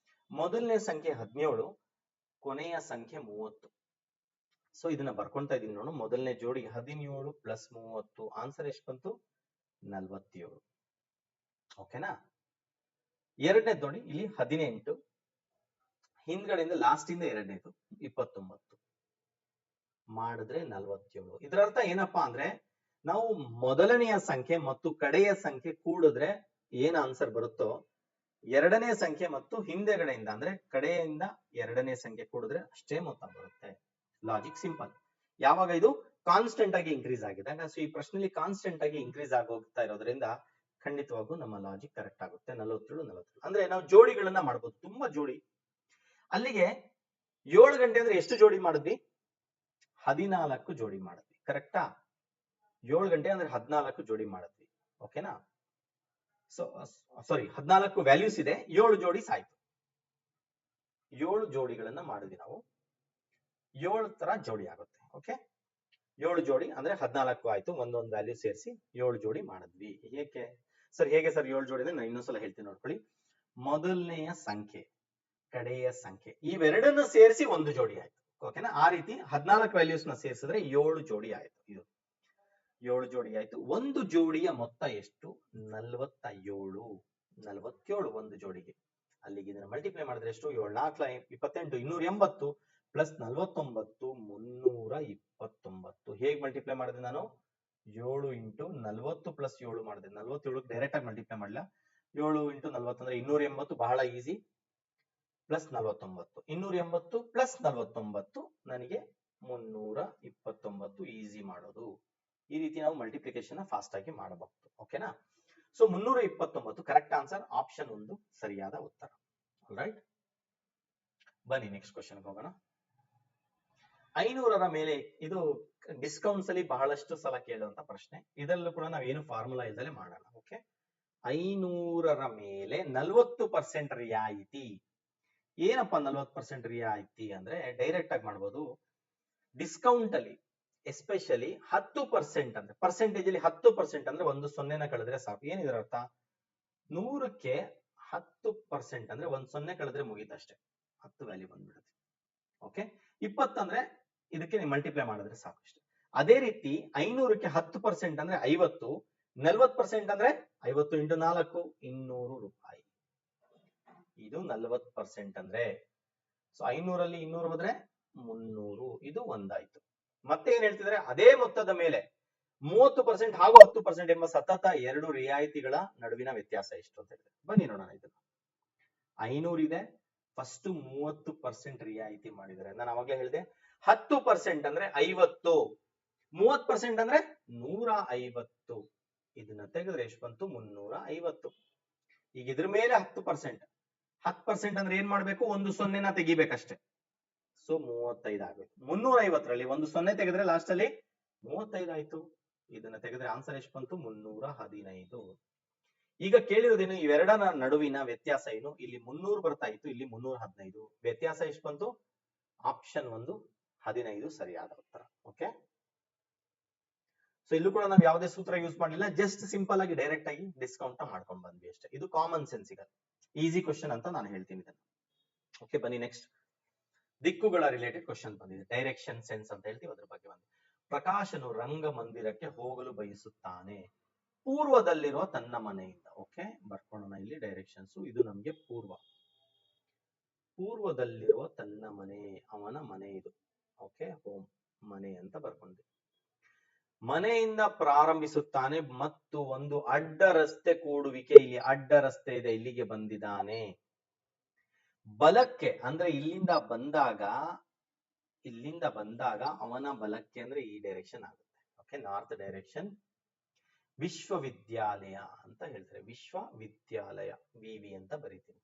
ಮೊದಲನೇ ಸಂಖ್ಯೆ 17, ಕೊನೆಯ ಸಂಖ್ಯೆ 30. ಸೊ ಇದನ್ನ ಬರ್ಕೊಂತಾ ಇದೀನಿ ನೋಡು. ಮೊದಲನೇ ಜೋಡಿ 17 ಪ್ಲಸ್ 30, ಆನ್ಸರ್ ಎಷ್ಟು ಬಂತು? 47. ಓಕೆನಾ. ಎರಡನೇದು ನೋಡಿ, ಇಲ್ಲಿ 18, ಹಿಂದ್ಗಡೆಯಿಂದ ಲಾಸ್ಟ್ ಇಂದ ಎರಡನೇದು 29 ಮಾಡಿದ್ರೆ 47. ಇದರ ಅರ್ಥ ಏನಪ್ಪಾ ಅಂದ್ರೆ ನಾವು ಮೊದಲನೆಯ ಸಂಖ್ಯೆ ಮತ್ತು ಕಡೆಯ ಸಂಖ್ಯೆ ಕೂಡಿದ್ರೆ ಏನ್ ಆನ್ಸರ್ ಬರುತ್ತೋ, ಎರಡನೇ ಸಂಖ್ಯೆ ಮತ್ತು ಹಿಂದೆಗಡೆಯಿಂದ ಅಂದ್ರೆ ಕಡೆಯಿಂದ ಎರಡನೇ ಸಂಖ್ಯೆ ಕೂಡಿದ್ರೆ ಅಷ್ಟೇ ಮೊತ್ತ ಬರುತ್ತೆ. Logic simple. ಯಾವಾಗ ಇದು ಕಾನ್ಸ್ಟೆಂಟ್ ಆಗಿ ಇನ್ಕ್ರೀಸ್ ಆಗಿದೆ. ಸೊ ಈ ಪ್ರಶ್ನೆಯಲ್ಲಿ ಕಾನ್ಸ್ಟೆಂಟ್ ಆಗಿ ಇನ್ಕ್ರೀಸ್ ಆಗೋಗ್ತಾ ಇರೋದ್ರಿಂದ ಖಂಡಿತವಾಗೂ ನಮ್ಮ ಲಾಜಿಕ್ ಕರೆಕ್ಟ್ ಆಗುತ್ತೆ. 47 ಅಂದ್ರೆ ನಾವು ಜೋಡಿಗಳನ್ನ ಮಾಡಬಹುದು, ತುಂಬಾ ಜೋಡಿ. ಅಲ್ಲಿಗೆ 7 ಗಂಟೆ ಅಂದ್ರೆ ಎಷ್ಟು ಜೋಡಿ ಮಾಡಿದ್ವಿ? 14 ಜೋಡಿ ಮಾಡಿದ್ವಿ. ಕರೆಕ್ಟಾ? 7 ಗಂಟೆ ಅಂದ್ರೆ 14 ಜೋಡಿ ಮಾಡಿದ್ವಿ. ಓಕೆನಾ. ಸೊ ಸಾರಿ, 14 ವ್ಯಾಲ್ಯೂಸ್ ಇದೆ, 7 ಜೋಡಿ ಆಯ್ತು. 7 ಜೋಡಿಗಳನ್ನ ಮಾಡಿದ್ವಿ ನಾವು. 7 ತರ ಜೋಡಿ ಆಗುತ್ತೆ. ಓಕೆ, 7 ಜೋಡಿ ಅಂದ್ರೆ 14 ಆಯ್ತು. ಒಂದೊಂದು ವ್ಯಾಲ್ಯೂ ಸೇರಿಸಿ 7 ಜೋಡಿ ಮಾಡಿದ್ವಿ. ಏಕೆ ಸರ್, ಹೇಗೆ ಸರ್ 7 ಜೋಡಿ? ನಾನು ಇನ್ನೊಂದ್ಸಲ ಹೇಳ್ತೀನಿ ನೋಡ್ಕೊಳ್ಳಿ. ಮೊದಲನೆಯ ಸಂಖ್ಯೆ, ಕಡೆಯ ಸಂಖ್ಯೆ ಇವೆರಡನ್ನ ಸೇರಿಸಿ ಒಂದು ಜೋಡಿ ಆಯ್ತು. ಓಕೆನಾ. ಆ ರೀತಿ 14 ವ್ಯಾಲ್ಯೂಸ್ ನ ಸೇರಿಸಿದ್ರೆ 7 ಜೋಡಿ ಆಯ್ತು. ಇದು 7 ಜೋಡಿ ಆಯ್ತು. ಒಂದು ಜೋಡಿಯ ಮೊತ್ತ ಎಷ್ಟು? 47. 47 ಒಂದು ಜೋಡಿಗೆ. ಅಲ್ಲಿಗೆ ಇದನ್ನ ಮಲ್ಟಿಪ್ಲೈ ಮಾಡಿದ್ರೆ ಎಷ್ಟು? 7 4 28, 280 ಪ್ಲಸ್ 49 329. ಹೇಗೆ ಮಲ್ಟಿಪ್ಲೈ ಮಾಡಿದೆ ನಾನು? 7 ಇಂಟು 40 ಪ್ಲಸ್ 7 ಮಾಡಿದೆ. 47 ಡೈರೆಕ್ಟ್ ಆಗಿ ಮಲ್ಟಿಪ್ಲೈ ಮಾಡಲ್ಲ. 7 ಇಂಟು 40 ಅಂದ್ರೆ 280, ಬಹಳ ಈಸಿ. ಪ್ಲಸ್ 49, 280 ಪ್ಲಸ್ 49 ನನಗೆ 329 ಈಸಿ ಮಾಡೋದು. ಈ ರೀತಿ ನಾವು ಮಲ್ಟಿಪ್ಲಿಕೇಶನ್ ಫಾಸ್ಟ್ ಆಗಿ ಮಾಡಬಹುದು. ಓಕೆನಾ. So 329 correct answer. ಆಪ್ಷನ್ 1 ಸರಿಯಾದ ಉತ್ತರ. ರೈಟ್, ಬನ್ನಿ ನೆಕ್ಸ್ಟ್ ಕ್ವಶನ್ ಹೋಗೋಣ. 500ರ ಮೇಲೆ, ಇದು ಡಿಸ್ಕೌಂಟ್ಸ್ ಅಲ್ಲಿ ಬಹಳಷ್ಟು ಸಲ ಕೇಳುವಂತ ಪ್ರಶ್ನೆ. ಇದರಲ್ಲೂ ಕೂಡ ನಾವೇನು ಫಾರ್ಮುಲಾ ಇಲ್ದಲೇ ಮಾಡೋಣ. ಓಕೆ, 500ರ ಮೇಲೆ 40% ರಿಯಾಯಿತಿ. ಏನಪ್ಪಾ 40% ರಿಯಾಯಿತಿ ಅಂದ್ರೆ ಡೈರೆಕ್ಟ್ ಆಗಿ ಮಾಡಬಹುದು. ಡಿಸ್ಕೌಂಟ್ ಅಲ್ಲಿ ಎಸ್ಪೆಷಲಿ 10% ಅಂದ್ರೆ ಪರ್ಸೆಂಟೇಜ್ ಅಲ್ಲಿ 10% ಅಂದ್ರೆ ಒಂದು ಸೊನ್ನೆನ ಕಳೆದ್ರೆ ಸಾಕು. ಏನಿದ್ರ ಅರ್ಥ? 100ಕ್ಕೆ 10% ಅಂದ್ರೆ ಒಂದು ಸೊನ್ನೆ ಕಳೆದ್ರೆ ಮುಗೀತಷ್ಟೇ, 10 ವ್ಯಾಲ್ಯೂ ಬಂದ್ಬಿಡುತ್ತೆ. ಓಕೆ, 20 ಅಂದ್ರೆ ಇದಕ್ಕೆ ನೀವು ಮಲ್ಟಿಪ್ಲೈ ಮಾಡಿದ್ರೆ ಸಾಕು ಅಷ್ಟೇ. ಅದೇ ರೀತಿ 500ಕ್ಕೆ 10% ಅಂದ್ರೆ 50, 40% ಅಂದ್ರೆ 50 ಇಂಟು 4 200 ರೂಪಾಯಿ. ಇದು 40% ಅಂದ್ರೆ. ಸೊ 500ರಲ್ಲಿ 200 ಹೋದ್ರೆ 300, ಇದು ಒಂದಾಯ್ತು. ಮತ್ತೆ ಏನ್ ಹೇಳ್ತಿದ್ರೆ, ಅದೇ ಮೊತ್ತದ ಮೇಲೆ 30% ಹಾಗೂ 10% ಎಂಬ ಸತತ ಎರಡು ರಿಯಾಯಿತಿಗಳ ನಡುವಿನ ವ್ಯತ್ಯಾಸ ಎಷ್ಟು ಅಂತ ಹೇಳಿದ್ರೆ, ಬನ್ನಿ ನೋಡೋಣ. ಇದನ್ನ 500 ಇದೆ, ಫಸ್ಟ್ 30% ರಿಯಾಯಿತಿ ಮಾಡಿದರೆ, ನಾನು ಅವಾಗಲೇ ಹೇಳಿದೆ 10% ಅಂದ್ರೆ 50, 30% ಅಂದ್ರೆ 150. ಇದನ್ನ ತೆಗೆದ್ರೆ ಎಷ್ಟು ಬಂತು? 350. ಈಗ ಇದ್ರ ಮೇಲೆ 10%, 10% ಅಂದ್ರೆ ಏನ್ ಮಾಡ್ಬೇಕು? ಒಂದು ಸೊನ್ನೆನ ತೆಗಿಬೇಕಷ್ಟೇ. ಸೊ 35 ಆಗ್ಬೇಕು. 350ರಲ್ಲಿ ಒಂದು ಸೊನ್ನೆ ತೆಗೆದ್ರೆ ಲಾಸ್ಟ್ ಅಲ್ಲಿ 35 ಆಯ್ತು. ಇದನ್ನ ತೆಗೆದ್ರೆ ಆನ್ಸರ್ ಎಷ್ಟು ಬಂತು? 315. ಈಗ ಕೇಳಿರೋದೇನು? ಇವೆರಡರ ನಡುವಿನ ವ್ಯತ್ಯಾಸ ಏನು? ಇಲ್ಲಿ 300 ಬರ್ತಾ ಇತ್ತು, ಇಲ್ಲಿ 315. ವ್ಯತ್ಯಾಸ ಎಷ್ಟು ಬಂತು? ಆಪ್ಷನ್ 1 15 ಸರಿಯಾದ ಉತ್ತರ. ಓಕೆ, ಸೊ ಇಲ್ಲೂ ಕೂಡ ನಾವು ಯಾವುದೇ ಸೂತ್ರ ಯೂಸ್ ಮಾಡಲಿಲ್ಲ, ಜಸ್ಟ್ ಸಿಂಪಲ್ ಆಗಿ ಡೈರೆಕ್ಟ್ ಆಗಿ ಡಿಸ್ಕೌಂಟ್ ಮಾಡ್ಕೊಂಡು ಬಂದ್ವಿ ಅಷ್ಟೇ. ಇದು ಕಾಮನ್ ಸೆನ್ಸ್ ಈಗ ಈಸಿ ಕ್ವಶನ್ ಅಂತ ನಾನು ಹೇಳ್ತೀನಿ ಇದನ್ನ. ಓಕೆ, ಬನ್ನಿ ನೆಕ್ಸ್ಟ್. ದಿಕ್ಕುಗಳ ರಿಲೇಟೆಡ್ ಕ್ವಶನ್ ಬಂದಿದೆ. ಡೈರೆಕ್ಷನ್ ಸೆನ್ಸ್ ಅಂತ ಹೇಳ್ತೀವಿ, ಅದ್ರ ಬಗ್ಗೆ ಬಂದಿದೆ. ಪ್ರಕಾಶನು ರಂಗಮಂದಿರಕ್ಕೆ ಹೋಗಲು ಬಯಸುತ್ತಾನೆ. ಪೂರ್ವದಲ್ಲಿರುವ ತನ್ನ ಮನೆಯಿಂದ. ಓಕೆ, ಬರ್ಕೊಳ್ಳೋಣ ಇಲ್ಲಿ ಡೈರೆಕ್ಷನ್ಸ್. ಇದು ನಮ್ಗೆ ಪೂರ್ವದಲ್ಲಿರುವ ತನ್ನ ಮನೆ, ಅವನ ಮನೆ ಇದು. ಓಕೆ, ಹೋಮ್, ಮನೆ ಅಂತ ಬರ್ಕೊಂಡ್ವಿ. ಮನೆಯಿಂದ ಪ್ರಾರಂಭಿಸುತ್ತಾನೆ ಮತ್ತು ಒಂದು ಅಡ್ಡ ರಸ್ತೆ ಕೂಡುವಿಕೆ, ಇಲ್ಲಿ ಅಡ್ಡ ರಸ್ತೆ ಇದೆ, ಇಲ್ಲಿಗೆ ಬಂದಿದ್ದಾನೆ. ಬಲಕ್ಕೆ ಅಂದ್ರೆ ಇಲ್ಲಿಂದ ಬಂದಾಗ ಅವನ ಬಲಕ್ಕೆ ಅಂದ್ರೆ ಈ ಡೈರೆಕ್ಷನ್ ಆಗುತ್ತೆ. Okay, north direction. ವಿಶ್ವವಿದ್ಯಾಲಯ ಅಂತ ಹೇಳ್ತಾರೆ, ವಿಶ್ವವಿದ್ಯಾಲಯ, ವಿವಿ ಅಂತ ಬರೀತೀನಿ.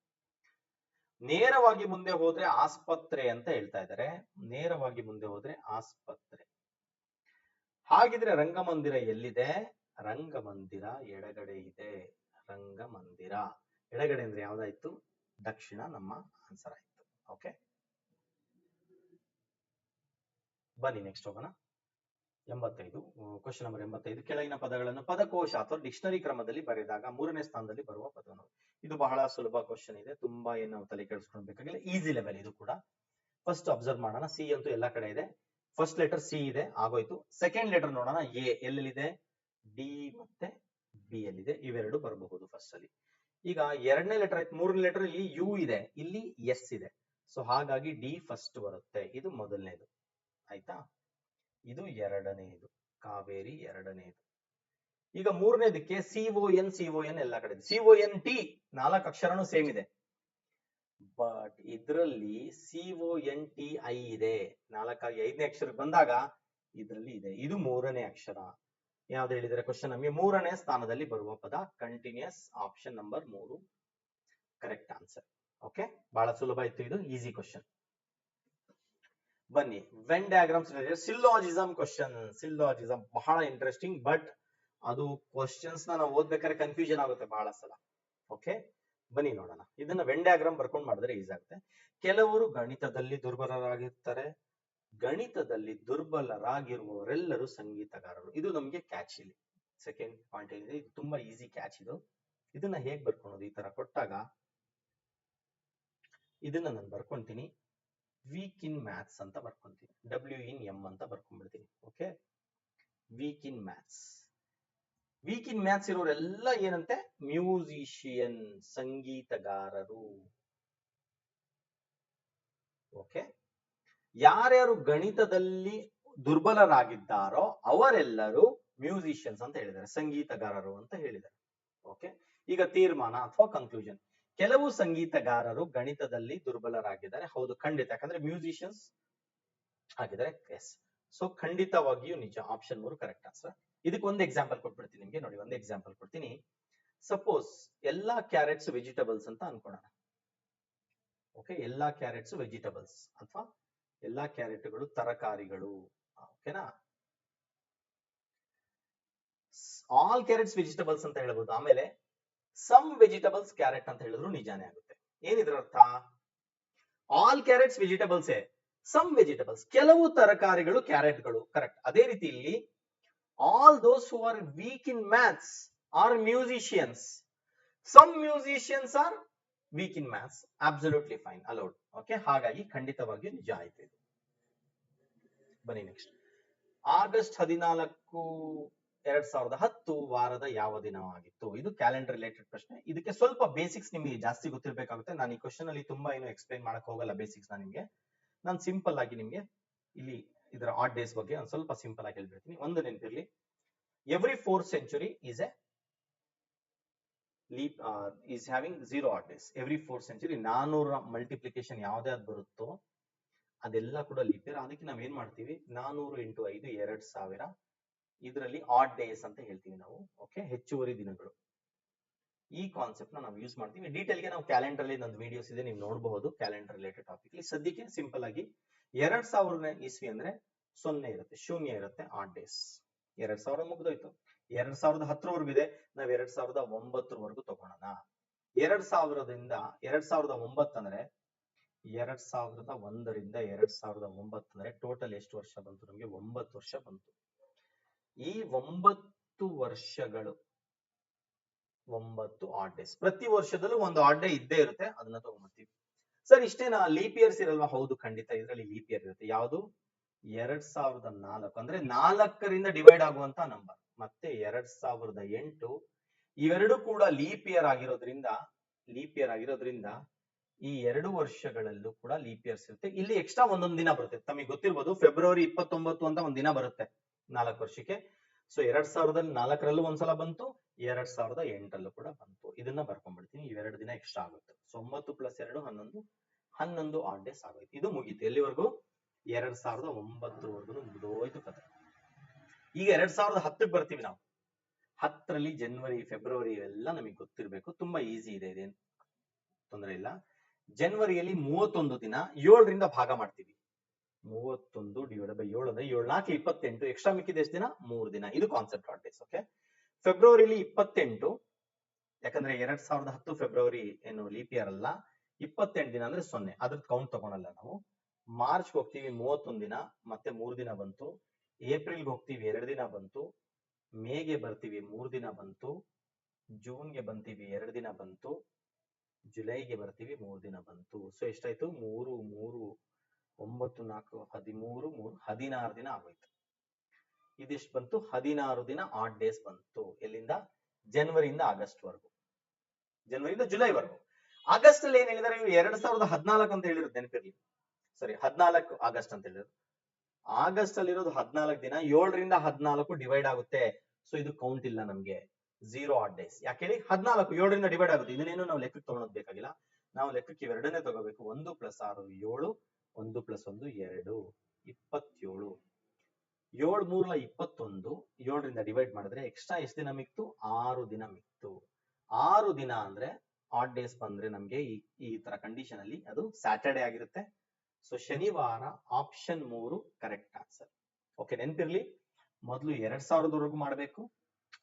ನೇರವಾಗಿ ಮುಂದೆ ಹೋದ್ರೆ ಆಸ್ಪತ್ರೆ ಅಂತ ಹೇಳ್ತಾ ಇದ್ದಾರೆ, ನೇರವಾಗಿ ಮುಂದೆ ಹೋದ್ರೆ ಆಸ್ಪತ್ರೆ. ಹಾಗಿದ್ರೆ ರಂಗಮಂದಿರ ಎಲ್ಲಿದೆ? ರಂಗಮಂದಿರ ಎಡಗಡೆ ಇದೆ. ರಂಗಮಂದಿರ ಎಡಗಡೆ ಅಂದ್ರೆ ಯಾವ್ದಾಯ್ತು? ದಕ್ಷಿಣ ನಮ್ಮ ಆನ್ಸರ್ ಆಯ್ತು. ಓಕೆ, ಬನ್ನಿ ನೆಕ್ಸ್ಟ್ ಹೋಗೋಣ. 85 ಕ್ವಶನ್ ನಂಬರ್ 85. ಕೆಳಗಿನ ಪದಗಳನ್ನು ಪದಕೋಶ ಅಥವಾ ಡಿಕ್ಷನರಿ ಕ್ರಮದಲ್ಲಿ ಬರೆದಾಗ 3ನೇ ಸ್ಥಾನದಲ್ಲಿ ಬರುವ ಪದವನ್ನು. ಇದು ಬಹಳ ಸುಲಭ ಕ್ವಶನ್ ಇದೆ, ತುಂಬಾ ಏನು ತಲೆ ಕೆಡಿಸ್ಕೊಳ್ಬೇಕಾಗಿಲ್ಲ, ಈಸಿ ಲೆವೆಲ್ ಇದು ಕೂಡ. ಫಸ್ಟ್ ಅಬ್ಸರ್ವ್ ಮಾಡೋಣ. ಸಿ ಅಂತೂ ಎಲ್ಲಾ ಕಡೆ ಇದೆ. ಫಸ್ಟ್ ಲೆಟರ್ ಸಿ ಇದೆ, ಆಗೋಯ್ತು. ಸೆಕೆಂಡ್ ಲೆಟರ್ ನೋಡೋಣ, ಎ ಎಲ್ಲೆಲ್ಲಿದೆ? ಡಿ ಮತ್ತೆ ಬಿ ಯಲ್ಲಿದೆ, ಇವೆರಡು ಬರಬಹುದು ಫಸ್ಟ್ ಅಲ್ಲಿ. ಈಗ ಎರಡನೇ ಲೆಟರ್ ಆಯ್ತು. ಮೂರನೇ ಲೆಟರ್ ಇಲ್ಲಿ ಯು ಇದೆ, ಇಲ್ಲಿ ಎಸ್ ಇದೆ. ಸೊ ಹಾಗಾಗಿ ಡಿ ಫಸ್ಟ್ ಬರುತ್ತೆ, ಇದು ಮೊದಲನೇದು ಆಯ್ತಾ. ಇದು ಎರಡನೇದು, ಕಾವೇರಿ ಎರಡನೇದು. ಈಗ ಮೂರನೇದಕ್ಕೆ ಸಿಒಎನ್ ಎಲ್ಲ ಕಡೆ ಇದೆ. ಸಿಒಎನ್ ಟಿ 4 ಅಕ್ಷರನೂ ಸೇಮ್ ಇದೆ, ಬಟ್ ಇದರಲ್ಲಿ ಸಿಒಎನ್ ಟಿ ಐ ಇದೆ. 4 5ನೇ ಅಕ್ಷರಕ್ಕೆ ಬಂದಾಗ ಇದರಲ್ಲಿ ಇದೆ, ಇದು 3ನೇ ಅಕ್ಷರ. ಯಾವ್ದು ಹೇಳಿದರೆ ಕ್ವಶನ್ ನಮಗೆ? 3ನೇ ಸ್ಥಾನದಲ್ಲಿ ಬರುವ ಪದ continues, option number 3 correct answer. Okay, ಬಹಳ ಸುಲಭ ಇತ್ತು ಇದು, ಈಸಿ ಕ್ವಶನ್. ಬನ್ನಿ, Venn diagrams syllogism question. Syllogism ಬಹಳ ಇಂಟ್ರೆಸ್ಟಿಂಗ್, ಬಟ್ ಅದು ಕ್ವಶನ್ಸ್ ನಾವು ಓದ್ಬೇಕಾದ್ರೆ ಕನ್ಫ್ಯೂಷನ್ ಆಗುತ್ತೆ ಬಹಳ ಸಲ. ಓಕೆ, ಬನ್ನಿ ನೋಡೋಣ. ಇದನ್ನ ವೆನ್ ಡಯಾಗ್ರಾಮ್ ಬರ್ಕೊಂಡು ಮಾಡಿದ್ರೆ ಈಸಿ ಆಗುತ್ತೆ. ಕೆಲವರು ಗಣಿತದಲ್ಲಿ ದುರ್ಬಲರಾಗಿರ್ತಾರೆ, ಗಣಿತದಲ್ಲಿ ದುರ್ಬಲರಾಗಿರುವವರೆಲ್ಲರೂ ಸಂಗೀತಗಾರರು. ಇದು ನಮ್ಗೆ ಕ್ಯಾಚ್. ಇಲ್ಲಿ ಸೆಕೆಂಡ್ ಪಾಯಿಂಟ್ ಏನಿದೆ, ಇದು ತುಂಬಾ ಈಸಿ ಕ್ಯಾಚ್ ಇದು. ಇದನ್ನ ಹೇಗ್ ಬರ್ಕೊಳ್ಳೋದು? ಈ ತರ ಕೊಟ್ಟಾಗ ಇದನ್ನ ನಾನು ಬರ್ಕೊಂತೀನಿ, ವೀಕ್ ಇನ್ ಮ್ಯಾಥ್ಸ್ ಅಂತ ಬರ್ಕೊಂತೀನಿ, WIN ಅಂತ ಬರ್ಕೊಂಡ್ಬಿಡ್ತೀನಿ. Okay, weak in maths. Weak in maths ಇರೋರೆಲ್ಲ ಏನಂತೆ? ಮ್ಯೂಸಿಷಿಯನ್, ಸಂಗೀತಗಾರರು. ಓಕೆ, ಯಾರ್ಯಾರು ಗಣಿತದಲ್ಲಿ ದುರ್ಬಲರಾಗಿದ್ದಾರೋ ಅವರೆಲ್ಲರೂ ಮ್ಯೂಸಿಷಿಯನ್ಸ್ ಅಂತ ಹೇಳಿದ್ದಾರೆ, ಸಂಗೀತಗಾರರು ಅಂತ ಹೇಳಿದ್ದಾರೆ. ಓಕೆ, ಈಗ ತೀರ್ಮಾನ ಅಥವಾ ಕನ್ಕ್ಲೂಷನ್. ಕೆಲವು ಸಂಗೀತಗಾರರು ಗಣಿತದಲ್ಲಿ ದುರ್ಬಲರಾಗಿದ್ದಾರೆ. ಹೌದು, ಖಂಡಿತ, ಯಾಕಂದ್ರೆ ಮ್ಯೂಸಿಷಿಯನ್ಸ್ ಆಗಿದ್ದಾರೆ. ಎಸ್, ಸೊ ಖಂಡಿತವಾಗಿಯೂ ನಿಜ, ಆಪ್ಷನ್ 3 ಕರೆಕ್ಟ್ ಆನ್ಸರ್. ಇದಕ್ಕೆ ಒಂದು ಎಕ್ಸಾಂಪಲ್ ಕೊಟ್ಬಿಡ್ತೀನಿ ನಿಮ್ಗೆ. ನೋಡಿ, ಒಂದು ಎಕ್ಸಾಂಪಲ್ ಕೊಡ್ತೀನಿ. ಸಪೋಸ್ ಎಲ್ಲಾ ಕ್ಯಾರೆಟ್ಸ್ ವೆಜಿಟೇಬಲ್ಸ್ ಅಂತ ಅನ್ಕೊಳ್ಳೋಣ. ಓಕೆ, ಎಲ್ಲಾ ಕ್ಯಾರೆಟ್ಸ್ ವೆಜಿಟೇಬಲ್ಸ್ ಅಥವಾ ಎಲ್ಲಾ ಕ್ಯಾರೆಟ್ಗಳು ತರಕಾರಿಗಳು. ಓಕೆನಾ? ಆಲ್ ಕ್ಯಾರೆಟ್ಸ್ ವೆಜಿಟೇಬಲ್ಸ್ ಅಂತ ಹೇಳ್ಬೋದು. ಆಮೇಲೆ ಸಮ್ ವೆಜಿಟೇಬಲ್ಸ್ ಕ್ಯಾರೆಟ್ ಅಂತ ಹೇಳಿದ್ರು ನಿಜಾನೇ ಆಗುತ್ತೆ. ಏನಿದ್ರ ಅರ್ಥ? All carrots vegetables, some vegetables, ಕೆಲವು ತರಕಾರಿಗಳು ಕ್ಯಾರೆಟ್ಗಳು. ಕರೆಕ್ಟ್. ಅದೇ ರೀತಿ ಇಲ್ಲಿ all those who are weak in maths are musicians, some musicians are weak in maths. Absolutely fine, allowed. Okay, ಹಾಗಾಗಿ ಖಂಡಿತವಾಗಿಯೂ ನಿಜ ಆಯ್ತು ಇದು. ಬನ್ನಿ ನೆಕ್ಸ್ಟ್. ಆಗಸ್ಟ್ 14, 2010 ವಾರದ ಯಾವ ದಿನವಾಗಿತ್ತು? ಇದು ಕ್ಯಾಲೆಂಡರ್ ರಿಲೇಟೆಡ್ ಪ್ರಶ್ನೆ. ಇದಕ್ಕೆ ಸ್ವಲ್ಪ ಬೇಸಿಕ್ಸ್ ನಿಮಗೆ ಜಾಸ್ತಿ ಗೊತ್ತಿರಬೇಕಾಗುತ್ತೆ. ನಾನು ಈ ಕ್ವಶನ್ ಅಲ್ಲಿ ತುಂಬಾ ಏನು ಎಕ್ಸ್ಪ್ಲೈನ್ ಮಾಡಕ್ ಹೋಗಲ್ಲ ಬೇಸಿಕ್ಸ್ ನಿಮ್ಗೆ. ನಾನು ಸಿಂಪಲ್ ಆಗಿ ನಿಮ್ಗೆ ಇಲ್ಲಿ ಇದರ ಆಡ್ ಡೇಸ್ ಬಗ್ಗೆ ಒಂದು ಸ್ವಲ್ಪ ಸಿಂಪಲ್ ಆಗಿ ಹೇಳ್ಬಿಡ್ತೀನಿ. ಒಂದು ನೆನಪಿರ್ಲಿ, every 4th century is a leap is having 0 odd days. Every 4th century 400 multiplication ಯಾವ್ದೇ ಅದು ಬರುತ್ತೋ ಅದೆಲ್ಲ ಕೂಡ ಲೀಪ್ ಇಯರ್. ಅದಕ್ಕೆ ನಾವ್ ಏನ್ ಮಾಡ್ತೀವಿ? 400 × 5 2000. ಇದರಲ್ಲಿ ಆಡ್ ಡೇಸ್ ಅಂತ ಹೇಳ್ತೀವಿ ನಾವು. ಓಕೆ, ಹೆಚ್ಚುವರಿ ದಿನಗಳು. ಈ ಕಾನ್ಸೆಪ್ಟ್ ನಾವು ಯೂಸ್ ಮಾಡ್ತೀವಿ. ಡೀಟೇಲ್ ಗೆ ನಾವು ಕ್ಯಾಲೆಂಡರ್ ಅಲ್ಲಿ ನಂದು ವಿಡಿಯೋಸ್ ಇದೆ, ನೀವು ನೋಡಬಹುದು ಕ್ಯಾಲೆಂಡರ್ ರಿಲೇಟೆಡ್ ಟಾಪಿಕ್. ಇಲ್ಲಿ ಸದ್ಯಕ್ಕೆ ಸಿಂಪಲ್ ಆಗಿ 2000 ಇಸ್ವಿ ಅಂದ್ರೆ 0 ಇರುತ್ತೆ, ಶೂನ್ಯ ಇರುತ್ತೆ, ಆಡ್ ಡೇಸ್. 2000 ಮುಗ್ದೋಯ್ತು. 2010 ಇದೆ, ನಾವ್ 2009 ತಗೊಳ್ಳೋಣ. 2000ದಿಂದ 2009 ಅಂದ್ರೆ 2001ರಿಂದ 2009 ಅಂದ್ರೆ ಟೋಟಲ್ ಎಷ್ಟು ವರ್ಷ ಬಂತು? ನಮಗೆ 9 ವರ್ಷ ಬಂತು. ಈ 9 ವರ್ಷಗಳು 9 ಆಡ್ ಡೇಸ್. ಪ್ರತಿ ವರ್ಷದಲ್ಲೂ ಒಂದು ಆಡ್ ಡೇ ಇದ್ದೇ ಇರುತ್ತೆ, ಅದನ್ನ ತಗೊಂಡ್ಬರ್ತೀವಿ. ಸರ್ ಇಷ್ಟೇನಾ? ಲೀಪ್ ಇಯರ್ಸ್ ಇರಲ್ವಾ? ಹೌದು, ಖಂಡಿತ ಇದರಲ್ಲಿ ಲೀಪ್ ಇಯರ್ ಇರುತ್ತೆ. ಯಾವುದು? 2004 ಅಂದ್ರೆ 4ರಿಂದ ಡಿವೈಡ್ ಆಗುವಂತ ನಂಬರ್. ಮತ್ತೆ 2008 ಇವೆರಡು ಕೂಡ ಲೀಪ್ ಇಯರ್ ಆಗಿರೋದ್ರಿಂದ ಈ 2 ವರ್ಷಗಳಲ್ಲೂ ಕೂಡ ಲೀಪ್ ಇಯರ್ಸ್ ಇರುತ್ತೆ. ಇಲ್ಲಿ ಎಕ್ಸ್ಟ್ರಾ ಒಂದೊಂದು ದಿನ ಬರುತ್ತೆ. ತಮಗೆ ಗೊತ್ತಿರ್ಬೋದು ಫೆಬ್ರವರಿ 29 ಅಂತ ಒಂದ್ ದಿನ ಬರುತ್ತೆ 4 ವರ್ಷಕ್ಕೆ. ಸೊ 2004ರಲ್ಲೂ ಒಂದ್ಸಲ ಬಂತು, 2008ರಲ್ಲೂ ಕೂಡ ಬಂತು. ಇದನ್ನ ಬರ್ಕೊಂಡ್ಬಿಡ್ತೀನಿ. ಇವೆರಡು ದಿನ ಎಕ್ಸ್ಟ್ರಾ ಆಗುತ್ತೆ. ಸೊ 9 + 2 11 ಆಡ್ ಡೇಸ್ ಆಗೋಯ್ತು. ಇದು ಮುಗೀತು. ಎಲ್ಲಿವರೆಗೂ? 2009ವರೆಗೂ ಮುಗಿದೋಯ್ತು ಕಥೆ. ಈಗ 2010ಕ್ಕೆ ಬರ್ತೀವಿ ನಾವು. 10ರಲ್ಲಿ ಜನವರಿ ಫೆಬ್ರವರಿ ಇವೆಲ್ಲ ನಮಗೆ ಗೊತ್ತಿರ್ಬೇಕು. ತುಂಬಾ ಈಸಿ ಇದೆ, ಇದೇನು ತೊಂದರೆ ಇಲ್ಲ. ಜನವರಿಯಲ್ಲಿ 31 ದಿನ 7ರಿಂದ ಭಾಗ ಮಾಡ್ತೀವಿ. 31 ಡಿವೈಡೆಡ್ ಬೈ 7 ಅಂದ್ರೆ 7 4 28. ಎಕ್ಸ್ಟ್ರಾ ಮಿಕ್ಕಿದ ಎಷ್ಟು ದಿನ? 3 ದಿನ. ಇದು ಕಾನ್ಸೆಪ್ಟ್ ಆಡ್ ಡೇಸ್. ಓಕೆ, ಫೆಬ್ರವರಿಲಿ 28, ಯಾಕಂದ್ರೆ 2010 ಫೆಬ್ರವರಿ ಏನು ಲೀಪ್ ಇಯರ್ ಅಲ್ಲ. 28 ದಿನ ಅಂದ್ರೆ 0, ಅದ್ರದ್ದು ಕೌಂಟ್ ತಗೊಳಲ್ಲ ನಾವು. ಮಾರ್ಚ್ಗೆ ಹೋಗ್ತೀವಿ 31 ದಿನ, ಮತ್ತೆ 3 ದಿನ ಬಂತು. ಏಪ್ರಿಲ್ಗೆ ಹೋಗ್ತೀವಿ 2 ದಿನ ಬಂತು. ಮೇಗೆ ಬರ್ತೀವಿ 3 ದಿನ ಬಂತು. ಜೂನ್ಗೆ ಬಂತೀವಿ 2 ದಿನ ಬಂತು. ಜುಲೈಗೆ ಬರ್ತೀವಿ 3 ದಿನ ಬಂತು. ಸೊ ಎಷ್ಟಾಯ್ತು? 3 3 9 4 13 3 16 ದಿನ ಆಗೋಯ್ತು. ಇದಿಷ್ಟು ಬಂತು. 16 ದಿನ ಆಡ್ ಡೇಸ್ ಬಂತು. ಎಲ್ಲಿಂದ? ಜನವರಿಯಿಂದ ಆಗಸ್ಟ್ ವರೆಗೂ, ಜನವರಿಯಿಂದ ಜುಲೈವರೆಗೂ. ಆಗಸ್ಟ್ ಅಲ್ಲಿ ಏನ್ ಹೇಳಿದಾರೆ? 2014 ಅಂತ ಹೇಳಿರೋದು ನೆನಪಿರ್ಲಿ. ಸರಿ, 14 ಆಗಸ್ಟ್ ಅಂತ ಹೇಳಿದ್ರು. ಆಗಸ್ಟ್ ಅಲ್ಲಿ ಇರೋದು 14 ದಿನ. 7ರಿಂದ 14 ಡಿವೈಡ್ ಆಗುತ್ತೆ. ಸೊ ಇದು ಕೌಂಟ್ ಇಲ್ಲ ನಮ್ಗೆ, 0 ಆಡ್ ಡೇಸ್. ಯಾಕೆ ಹೇಳಿ? 14 7ರಿಂದ ಡಿವೈಡ್ ಆಗುತ್ತೆ. ಇದನ್ನೇನು ನಾವು ಲೆಕ್ಕಕ್ಕೆ ತಗೊಳೋದು ಬೇಕಾಗಿಲ್ಲ. ನಾವು ಲೆಕ್ಕಕ್ಕೆ ಇವೆರಡನ್ನೇ ತಗೋಬೇಕು. 1 + 6 7, 1 + 1 2, 27. 7 3 21. 7ರಿಂದ ಡಿವೈಡ್ ಮಾಡಿದ್ರೆ ಎಕ್ಸ್ಟ್ರಾ ಎಷ್ಟು ದಿನ ಮಿಕ್ತು? 6 ದಿನ ಮಿಕ್ತು. 6 ದಿನ ಅಂದ್ರೆ ಆಡ್ ಡೇಸ್ ಬಂದ್ರೆ ನಮ್ಗೆ ಈ ತರ ಕಂಡೀಷನ್ ಅಲ್ಲಿ ಅದು ಸ್ಯಾಟರ್ಡೆ ಆಗಿರುತ್ತೆ. ಸೊ ಶನಿವಾರ ಆಪ್ಷನ್ 3 ಕರೆಕ್ಟ್ ಆನ್ಸರ್. ಓಕೆ, ನೆನ್ಪಿರ್ಲಿ. ಮೊದಲು 2000ವರೆಗೂ ಮಾಡಬೇಕು.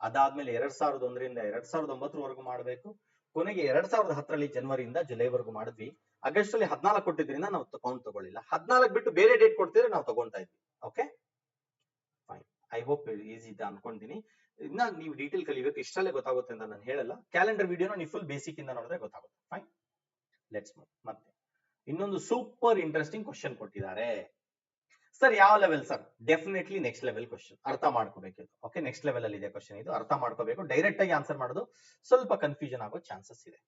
ಅದಾದ್ಮೇಲೆ 2001ರಿಂದ 2009ವರೆಗೂ ಮಾಡಬೇಕು. ಕೊನೆಗೆ 2010ರಲ್ಲಿ ಜನವರಿಯಿಂದ ಜುಲೈವರೆಗೂ ಮಾಡಿದ್ವಿ. ಆಗಸ್ಟ್ ಅಲ್ಲಿ 14 ಕೊಟ್ಟಿದ್ರಿಂದ ನಾವು ಕೌಂಟ್ ತಗೊಳ್ಳಿಲ್ಲ. 14 ಬಿಟ್ಟು ಬೇರೆ ಡೇಟ್ ಕೊಡ್ತಿದ್ರೆ ನಾವು ತಗೊಳ್ತಾ ಇದ್ವಿ. Okay, fine. I hope easy ಇದೆ ಅನ್ಕೊಂತೀನಿ. ಇನ್ನ ನೀವು ಡೀಟೇಲ್ ಕಲಿಬೇಕು. ಇಷ್ಟಲ್ಲೇ ಗೊತ್ತಾಗುತ್ತೆ ಅಂತ ನಾನು ಹೇಳಲ್ಲ. ಕ್ಯಾಲೆಂಡರ್ ವಿಡಿಯೋನ ನೀವು ಫುಲ್ ಬೇಸಿಕ್ ಇಂದ ನೋಡಿದ್ರೆ ಗೊತ್ತಾಗುತ್ತೆ. Fine, let's move. ಮತ್ತೆ ಇನ್ನೊಂದು ಸೂಪರ್ ಇಂಟ್ರೆಸ್ಟಿಂಗ್ ಕ್ವಶನ್ ಕೊಟ್ಟಿದ್ದಾರೆ. ಸರ್ ಯಾವ level sir? Definitely next level question. ಅರ್ಥ ಮಾಡ್ಕೋಬೇಕು. ಓಕೆ, ನೆಕ್ಸ್ಟ್ ಲೆವೆಲ್ ಅಲ್ಲಿ ಇದೆ ಕ್ವಶನ್. ಇದು ಅರ್ಥ ಮಾಡ್ಕೋಬೇಕು. ಡೈರೆಕ್ಟ್ ಆಗಿ ಆನ್ಸರ್ ಮಾಡೋದು ಸ್ವಲ್ಪ ಕನ್ಫ್ಯೂಷನ್ ಆಗೋ ಚಾನ್ಸಸ್ ಇದೆ.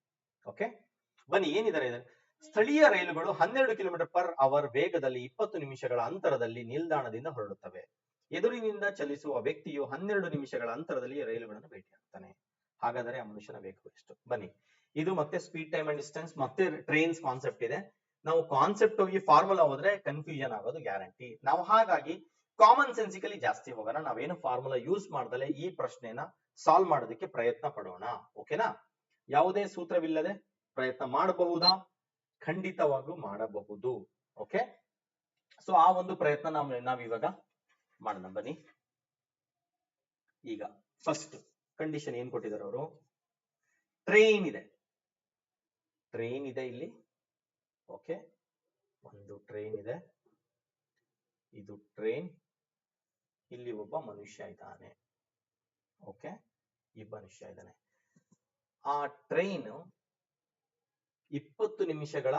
ಓಕೆ, ಬನ್ನಿ ಏನಿದ್ದಾರೆ. ಸ್ಥಳೀಯ ರೈಲುಗಳು 12 km/h ವೇಗದಲ್ಲಿ 20 ನಿಮಿಷಗಳ ಅಂತರದಲ್ಲಿ ನಿಲ್ದಾಣದಿಂದ ಹೊರಡುತ್ತವೆ. ಎದುರಿನಿಂದ ಚಲಿಸುವ ವ್ಯಕ್ತಿಯು 12 ನಿಮಿಷಗಳ ಅಂತರದಲ್ಲಿ ರೈಲುಗಳನ್ನು ಭೇಟಿಯಾಗ್ತಾನೆ. ಹಾಗಾದರೆ ಆ ಮನುಷ್ಯನ ವೇಗ ಎಷ್ಟು? ಬನ್ನಿ, ಇದು ಮತ್ತೆ ಸ್ಪೀಡ್, ಟೈಮ್ ಅಂಡ್ ಡಿಸ್ಟೆನ್ಸ್ ಮತ್ತೆ ಟ್ರೈನ್ಸ್ ಕಾನ್ಸೆಪ್ಟ್ ಇದೆ. ನಾವು ಕಾನ್ಸೆಪ್ಟ್ ಹೋಗಿ ಫಾರ್ಮುಲಾ ಹೋದ್ರೆ ಕನ್ಫ್ಯೂಷನ್ ಆಗೋದು ಗ್ಯಾರಂಟಿ. ನಾವು ಹಾಗಾಗಿ ಕಾಮನ್ ಸೆನ್ಸಿಕಲಿ ಜಾಸ್ತಿ ಹೋಗೋಣ. ನಾವೇನು ಫಾರ್ಮುಲಾ ಯೂಸ್ ಮಾಡ್ದಲೆ ಈ ಪ್ರಶ್ನೆನ ಸಾಲ್ವ್ ಮಾಡೋದಕ್ಕೆ ಪ್ರಯತ್ನ ಪಡೋಣ. ಓಕೆನಾ? ಯಾವುದೇ ಸೂತ್ರವಿಲ್ಲದೆ ಪ್ರಯತ್ನ ಮಾಡಬಹುದಾ? ಖಂಡಿತವಾಗ್ಲೂ ಮಾಡಬಹುದು. ಓಕೆ, ಸೊ ಆ ಒಂದು ಪ್ರಯತ್ನ ನಾವಿವಾಗ ಮಾಡೋಣ. ಬನ್ನಿ, ಈಗ ಫಸ್ಟ್ ಕಂಡೀಷನ್ ಏನ್ ಕೊಟ್ಟಿದ್ದಾರೆ ಅವರು? ಟ್ರೈನ್ ಇದೆ ಇಲ್ಲಿ. ಓಕೆ, ಒಂದು ಟ್ರೈನ್ ಇದೆ. ಇದು ಟ್ರೈನ್. ಇಲ್ಲಿ ಒಬ್ಬ ಮನುಷ್ಯ ಇದ್ದಾನೆ. ಓಕೆ, ಈ ಮನುಷ್ಯ ಇದ್ದಾನೆ. ಆ ಟ್ರೈನ್ 20 ನಿಮಿಷಗಳ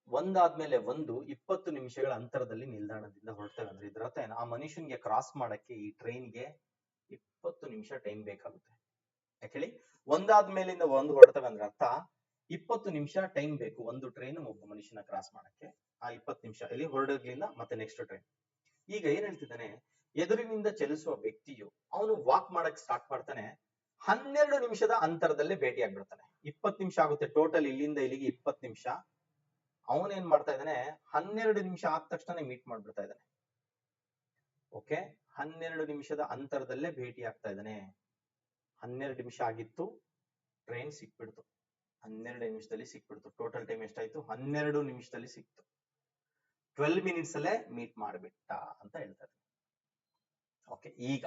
ಒಂದಾದ್ಮೇಲೆ ಒಂದು 20 ನಿಮಿಷಗಳ ಅಂತರದಲ್ಲಿ ನಿಲ್ದಾಣದಿಂದ ಹೊರಡ್ತೇವೆ ಅಂದ್ರೆ ಇದ್ರ ಅರ್ಥ ಏನು? ಆ ಮನುಷ್ಯನ್ಗೆ ಕ್ರಾಸ್ ಮಾಡಕ್ಕೆ ಈ ಟ್ರೈನ್ಗೆ 20 ನಿಮಿಷ ಟೈಮ್ ಬೇಕಾಗುತ್ತೆ. ಯಾಕೇಳಿ? ಒಂದಾದ್ಮೇಲಿಂದ ಒಂದು ಹೊರಡ್ತೇವೆ ಅಂದ್ರೆ ಅರ್ಥ 20 ನಿಮಿಷ ಟೈಮ್ ಬೇಕು ಒಂದು ಟ್ರೈನ್ ಒಬ್ಬ ಮನುಷ್ಯನ ಕ್ರಾಸ್ ಮಾಡಕ್ಕೆ. ಆ 20 ನಿಮಿಷ ಇಲ್ಲಿ ಹೊರಡೋದ್ರಿಂದ ಮತ್ತೆ ನೆಕ್ಸ್ಟ್ ಟ್ರೈನ್. ಈಗ ಏನ್ ಹೇಳ್ತಿದ್ದಾನೆ? ಎದುರಿನಿಂದ ಚಲಿಸುವ ವ್ಯಕ್ತಿಯು ಅವನು ವಾಕ್ ಮಾಡಕ್ ಸ್ಟಾರ್ಟ್ ಮಾಡ್ತಾನೆ. 12 ನಿಮಿಷದ ಅಂತರದಲ್ಲೇ ಭೇಟಿ ಆಗ್ಬಿಡ್ತಾನೆ. 20 ನಿಮಿಷ ಆಗುತ್ತೆ ಟೋಟಲ್, ಇಲ್ಲಿಂದ ಇಲ್ಲಿಗೆ 20 ನಿಮಿಷ. ಅವನೇನ್ ಮಾಡ್ತಾ ಇದ್ದಾನೆ? 12 ನಿಮಿಷ ಆದ ತಕ್ಷಣ ಮೀಟ್ ಮಾಡ್ಬಿಡ್ತಾ ಇದ್ದಾನೆ. ಓಕೆ, 12 ನಿಮಿಷದ ಅಂತರದಲ್ಲೇ ಭೇಟಿ ಆಗ್ತಾ ಇದ್ದಾನೆ. 12 ನಿಮಿಷ ಆಗಿತ್ತು, ಟ್ರೈನ್ ಸಿಕ್ಬಿಡ್ತು. 12 ನಿಮಿಷದಲ್ಲಿ ಸಿಕ್ಬಿಡ್ತು. ಟೋಟಲ್ ಟೈಮ್ ಎಷ್ಟಾಯ್ತು? 12 ನಿಮಿಷದಲ್ಲಿ ಸಿಕ್ತು. 12 ಮಿನಿಟ್ಸ್ ಅಲ್ಲೇ ಮೀಟ್ ಮಾಡ್ಬಿಟ್ಟ ಅಂತ ಹೇಳ್ತಾರೆ. ಓಕೆ, ಈಗ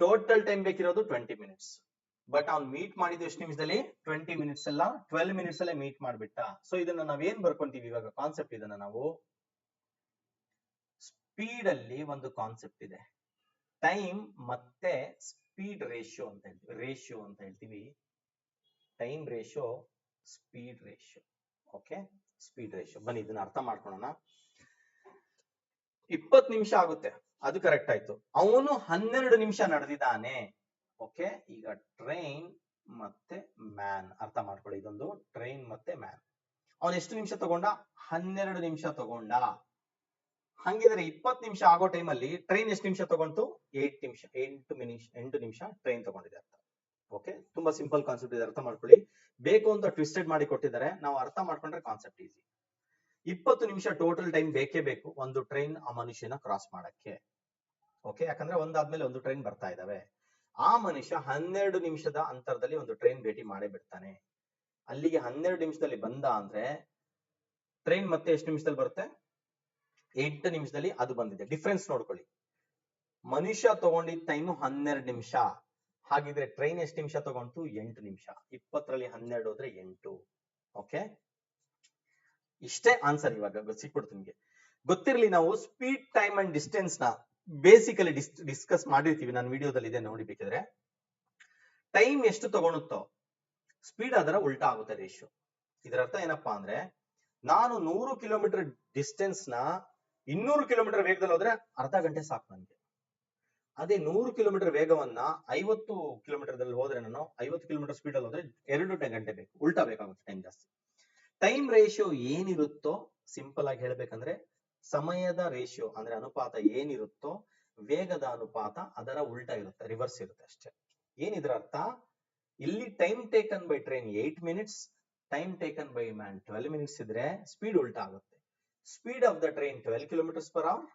ಟೋಟಲ್ ಟೈಮ್ ಬೇಕಿರೋದು 20 ಮಿನಿಟ್ಸ್. ಬಟ್ ಅವ್ನು ಮೀಟ್ ಮಾಡಿದ್ದು ಎಷ್ಟು ನಿಮಿಷದಲ್ಲಿ? 20 ಮಿನಿಟ್ಸ್ ಅಲ್ಲ, 12 ಮಿನಿಟ್ಸ್ ಅಲ್ಲೇ ಮೀಟ್ ಮಾಡ್ಬಿಟ್ಟ. ಸೊ ಇದನ್ನ ನಾವೇನ್ ಬರ್ಕೊಂತೀವಿ ಇವಾಗ ಕಾನ್ಸೆಪ್ಟ್? ಇದನ್ನ ನಾವು ಸ್ಪೀಡ್ ಅಲ್ಲಿ ಒಂದು ಕಾನ್ಸೆಪ್ಟ್ ಇದೆ. ಟೈಮ್ ಮತ್ತೆ ಸ್ಪೀಡ್ ರೇಷಿಯೋ ಅಂತ ಹೇಳ್ತೀವಿ. Time ratio, speed ratio. Okay, speed ratio. ಬನ್ನಿ ಇದನ್ನ ಅರ್ಥ ಮಾಡ್ಕೊಳ್ಳೋಣ. 20 ನಿಮಿಷ ಆಗುತ್ತೆ, ಅದು ಕರೆಕ್ಟ್ ಆಯ್ತು. ಅವನು 12 ನಿಮಿಷ ನಡೆದಿದ್ದಾನೆ. ಓಕೆ, ಈಗ ಟ್ರೈನ್ ಮತ್ತೆ ಮ್ಯಾನ್ ಅರ್ಥ ಮಾಡ್ಕೊಳ್ಳಿ, ಇದೊಂದು ಟ್ರೈನ್ ಮತ್ತೆ ಮ್ಯಾನ್. ಅವನು ಎಷ್ಟು ನಿಮಿಷ ತಗೊಂಡ? 12 ನಿಮಿಷ ತಗೊಂಡ. ಹಂಗಿದ್ರೆ 20 ನಿಮಿಷ ಆಗೋ ಟೈಮಲ್ಲಿ ಟ್ರೈನ್ ಎಷ್ಟು ನಿಮಿಷ ತಗೊಂಡು? 8 ನಿಮಿಷ ಟ್ರೈನ್ ತಗೊಂಡಿದೆ ಅರ್ಥ. ಓಕೆ, ತುಂಬಾ ಸಿಂಪಲ್ ಕಾನ್ಸೆಪ್ಟ್ ಇದೆ, ಅರ್ಥ ಮಾಡ್ಕೊಳ್ಳಿ. ಬೇಕು ಅಂತ ಟ್ವಿಸ್ಟೆಡ್ ಮಾಡಿ ಕೊಟ್ಟಿದ್ದಾರೆ, ನಾವು ಅರ್ಥ ಮಾಡ್ಕೊಂಡ್ರೆ ಕಾನ್ಸೆಪ್ಟ್ ಈಸಿ. 20 ನಿಮಿಷ ಟೋಟಲ್ ಟೈಮ್ ಬೇಕೇ ಬೇಕು ಒಂದು ಟ್ರೈನ್ ಆ ಮನುಷ್ಯನ ಕ್ರಾಸ್ ಮಾಡಕ್ಕೆ. ಓಕೆ, ಯಾಕಂದ್ರೆ ಒಂದಾದ್ಮೇಲೆ ಒಂದು ಟ್ರೈನ್ ಬರ್ತಾ ಇದಾವೆ. ಆ ಮನುಷ್ಯ 12 ನಿಮಿಷದ ಅಂತರದಲ್ಲಿ ಒಂದು ಟ್ರೈನ್ ಭೇಟಿ ಮಾಡೇ ಬಿಡ್ತಾನೆ. ಅಲ್ಲಿಗೆ 12 ನಿಮಿಷದಲ್ಲಿ ಬಂದ ಅಂದ್ರೆ ಟ್ರೈನ್ ಮತ್ತೆ ಎಷ್ಟು ನಿಮಿಷದಲ್ಲಿ ಬರುತ್ತೆ? 8 ನಿಮಿಷದಲ್ಲಿ ಅದು ಬಂದಿದೆ. ಡಿಫ್ರೆನ್ಸ್ ನೋಡ್ಕೊಳ್ಳಿ, ಮನುಷ್ಯ ತಗೊಂಡಿದ್ದ ಟೈಮ್ 12 ನಿಮಿಷ, ಹಾಗಿದ್ರೆ ಟ್ರೈನ್ ಎಷ್ಟು ನಿಮಿಷ ತಗೊಂಡು? 8 ನಿಮಿಷ. 20ರಲ್ಲಿ 12 ಹೋದ್ರೆ 8. ಓಕೆ, ಇಷ್ಟೇ ಆನ್ಸರ್. ಇವಾಗ ಸಿಕ್ಬಿಡ್ತು ನಿಮ್ಗೆ. ಗೊತ್ತಿರ್ಲಿ, ನಾವು ಸ್ಪೀಡ್, ಟೈಮ್ ಅಂಡ್ ಡಿಸ್ಟೆನ್ಸ್ ನ ಬೇಸಿಕಲಿ ಡಿಸ್ಕಸ್ ಮಾಡಿರ್ತೀವಿ, ನಾನು ವಿಡಿಯೋದಲ್ಲಿ ಇದೆ ನೋಡಿ ಬೇಕಿದ್ರೆ. ಟೈಮ್ ಎಷ್ಟು ತಗೊಳುತ್ತೋ ಸ್ಪೀಡ್ ಅದರ ಉಲ್ಟಾ ಆಗುತ್ತೆ ರೇಷಿಯೋ. ಇದರ ಅರ್ಥ ಏನಪ್ಪಾ ಅಂದ್ರೆ, ನಾನು 100 ಕಿಲೋಮೀಟರ್ ಡಿಸ್ಟೆನ್ಸ್ ನ 200 ಕಿಲೋಮೀಟರ್ ವೇಗದಲ್ಲಿ ಹೋದ್ರೆ ಅರ್ಧ ಗಂಟೆ ಸಾಕು ನನಗೆ. ಅದೇ 100 ಕಿಲೋಮೀಟರ್ ವೇಗವನ್ನ 50 ಕಿಲೋಮೀಟರ್ ದಲ್ಲಿ ಹೋದ್ರೆ, ನಾನು 50 ಕಿಲೋಮೀಟರ್ ಸ್ಪೀಡ್ ಅಲ್ಲಿ ಹೋದ್ರೆ 2 ಗಂಟೆ ಬೇಕು, ಉಲ್ಟಾ ಬೇಕಾಗುತ್ತೆ ಟೈಮ್ ಜಾಸ್ತಿ. ಟೈಮ್ ರೇಷಿಯೋ ಏನಿರುತ್ತೋ, ಸಿಂಪಲ್ ಆಗಿ ಹೇಳ್ಬೇಕಂದ್ರೆ ಸಮಯದ ರೇಷಿಯೋ ಅಂದ್ರೆ ಅನುಪಾತ ಏನಿರುತ್ತೋ ವೇಗದ ಅನುಪಾತ ಅದರ ಉಲ್ಟಾ ಇರುತ್ತೆ, ರಿವರ್ಸ್ ಇರುತ್ತೆ ಅಷ್ಟೇ. ಏನಿದ್ರ ಅರ್ಥ? ಇಲ್ಲಿ time taken by train 8 minutes, time taken by man 12 minutes ಇದ್ರೆ ಸ್ಪೀಡ್ ಉಲ್ಟಾ ಆಗುತ್ತೆ. Speed of the train 12 kilometres per hour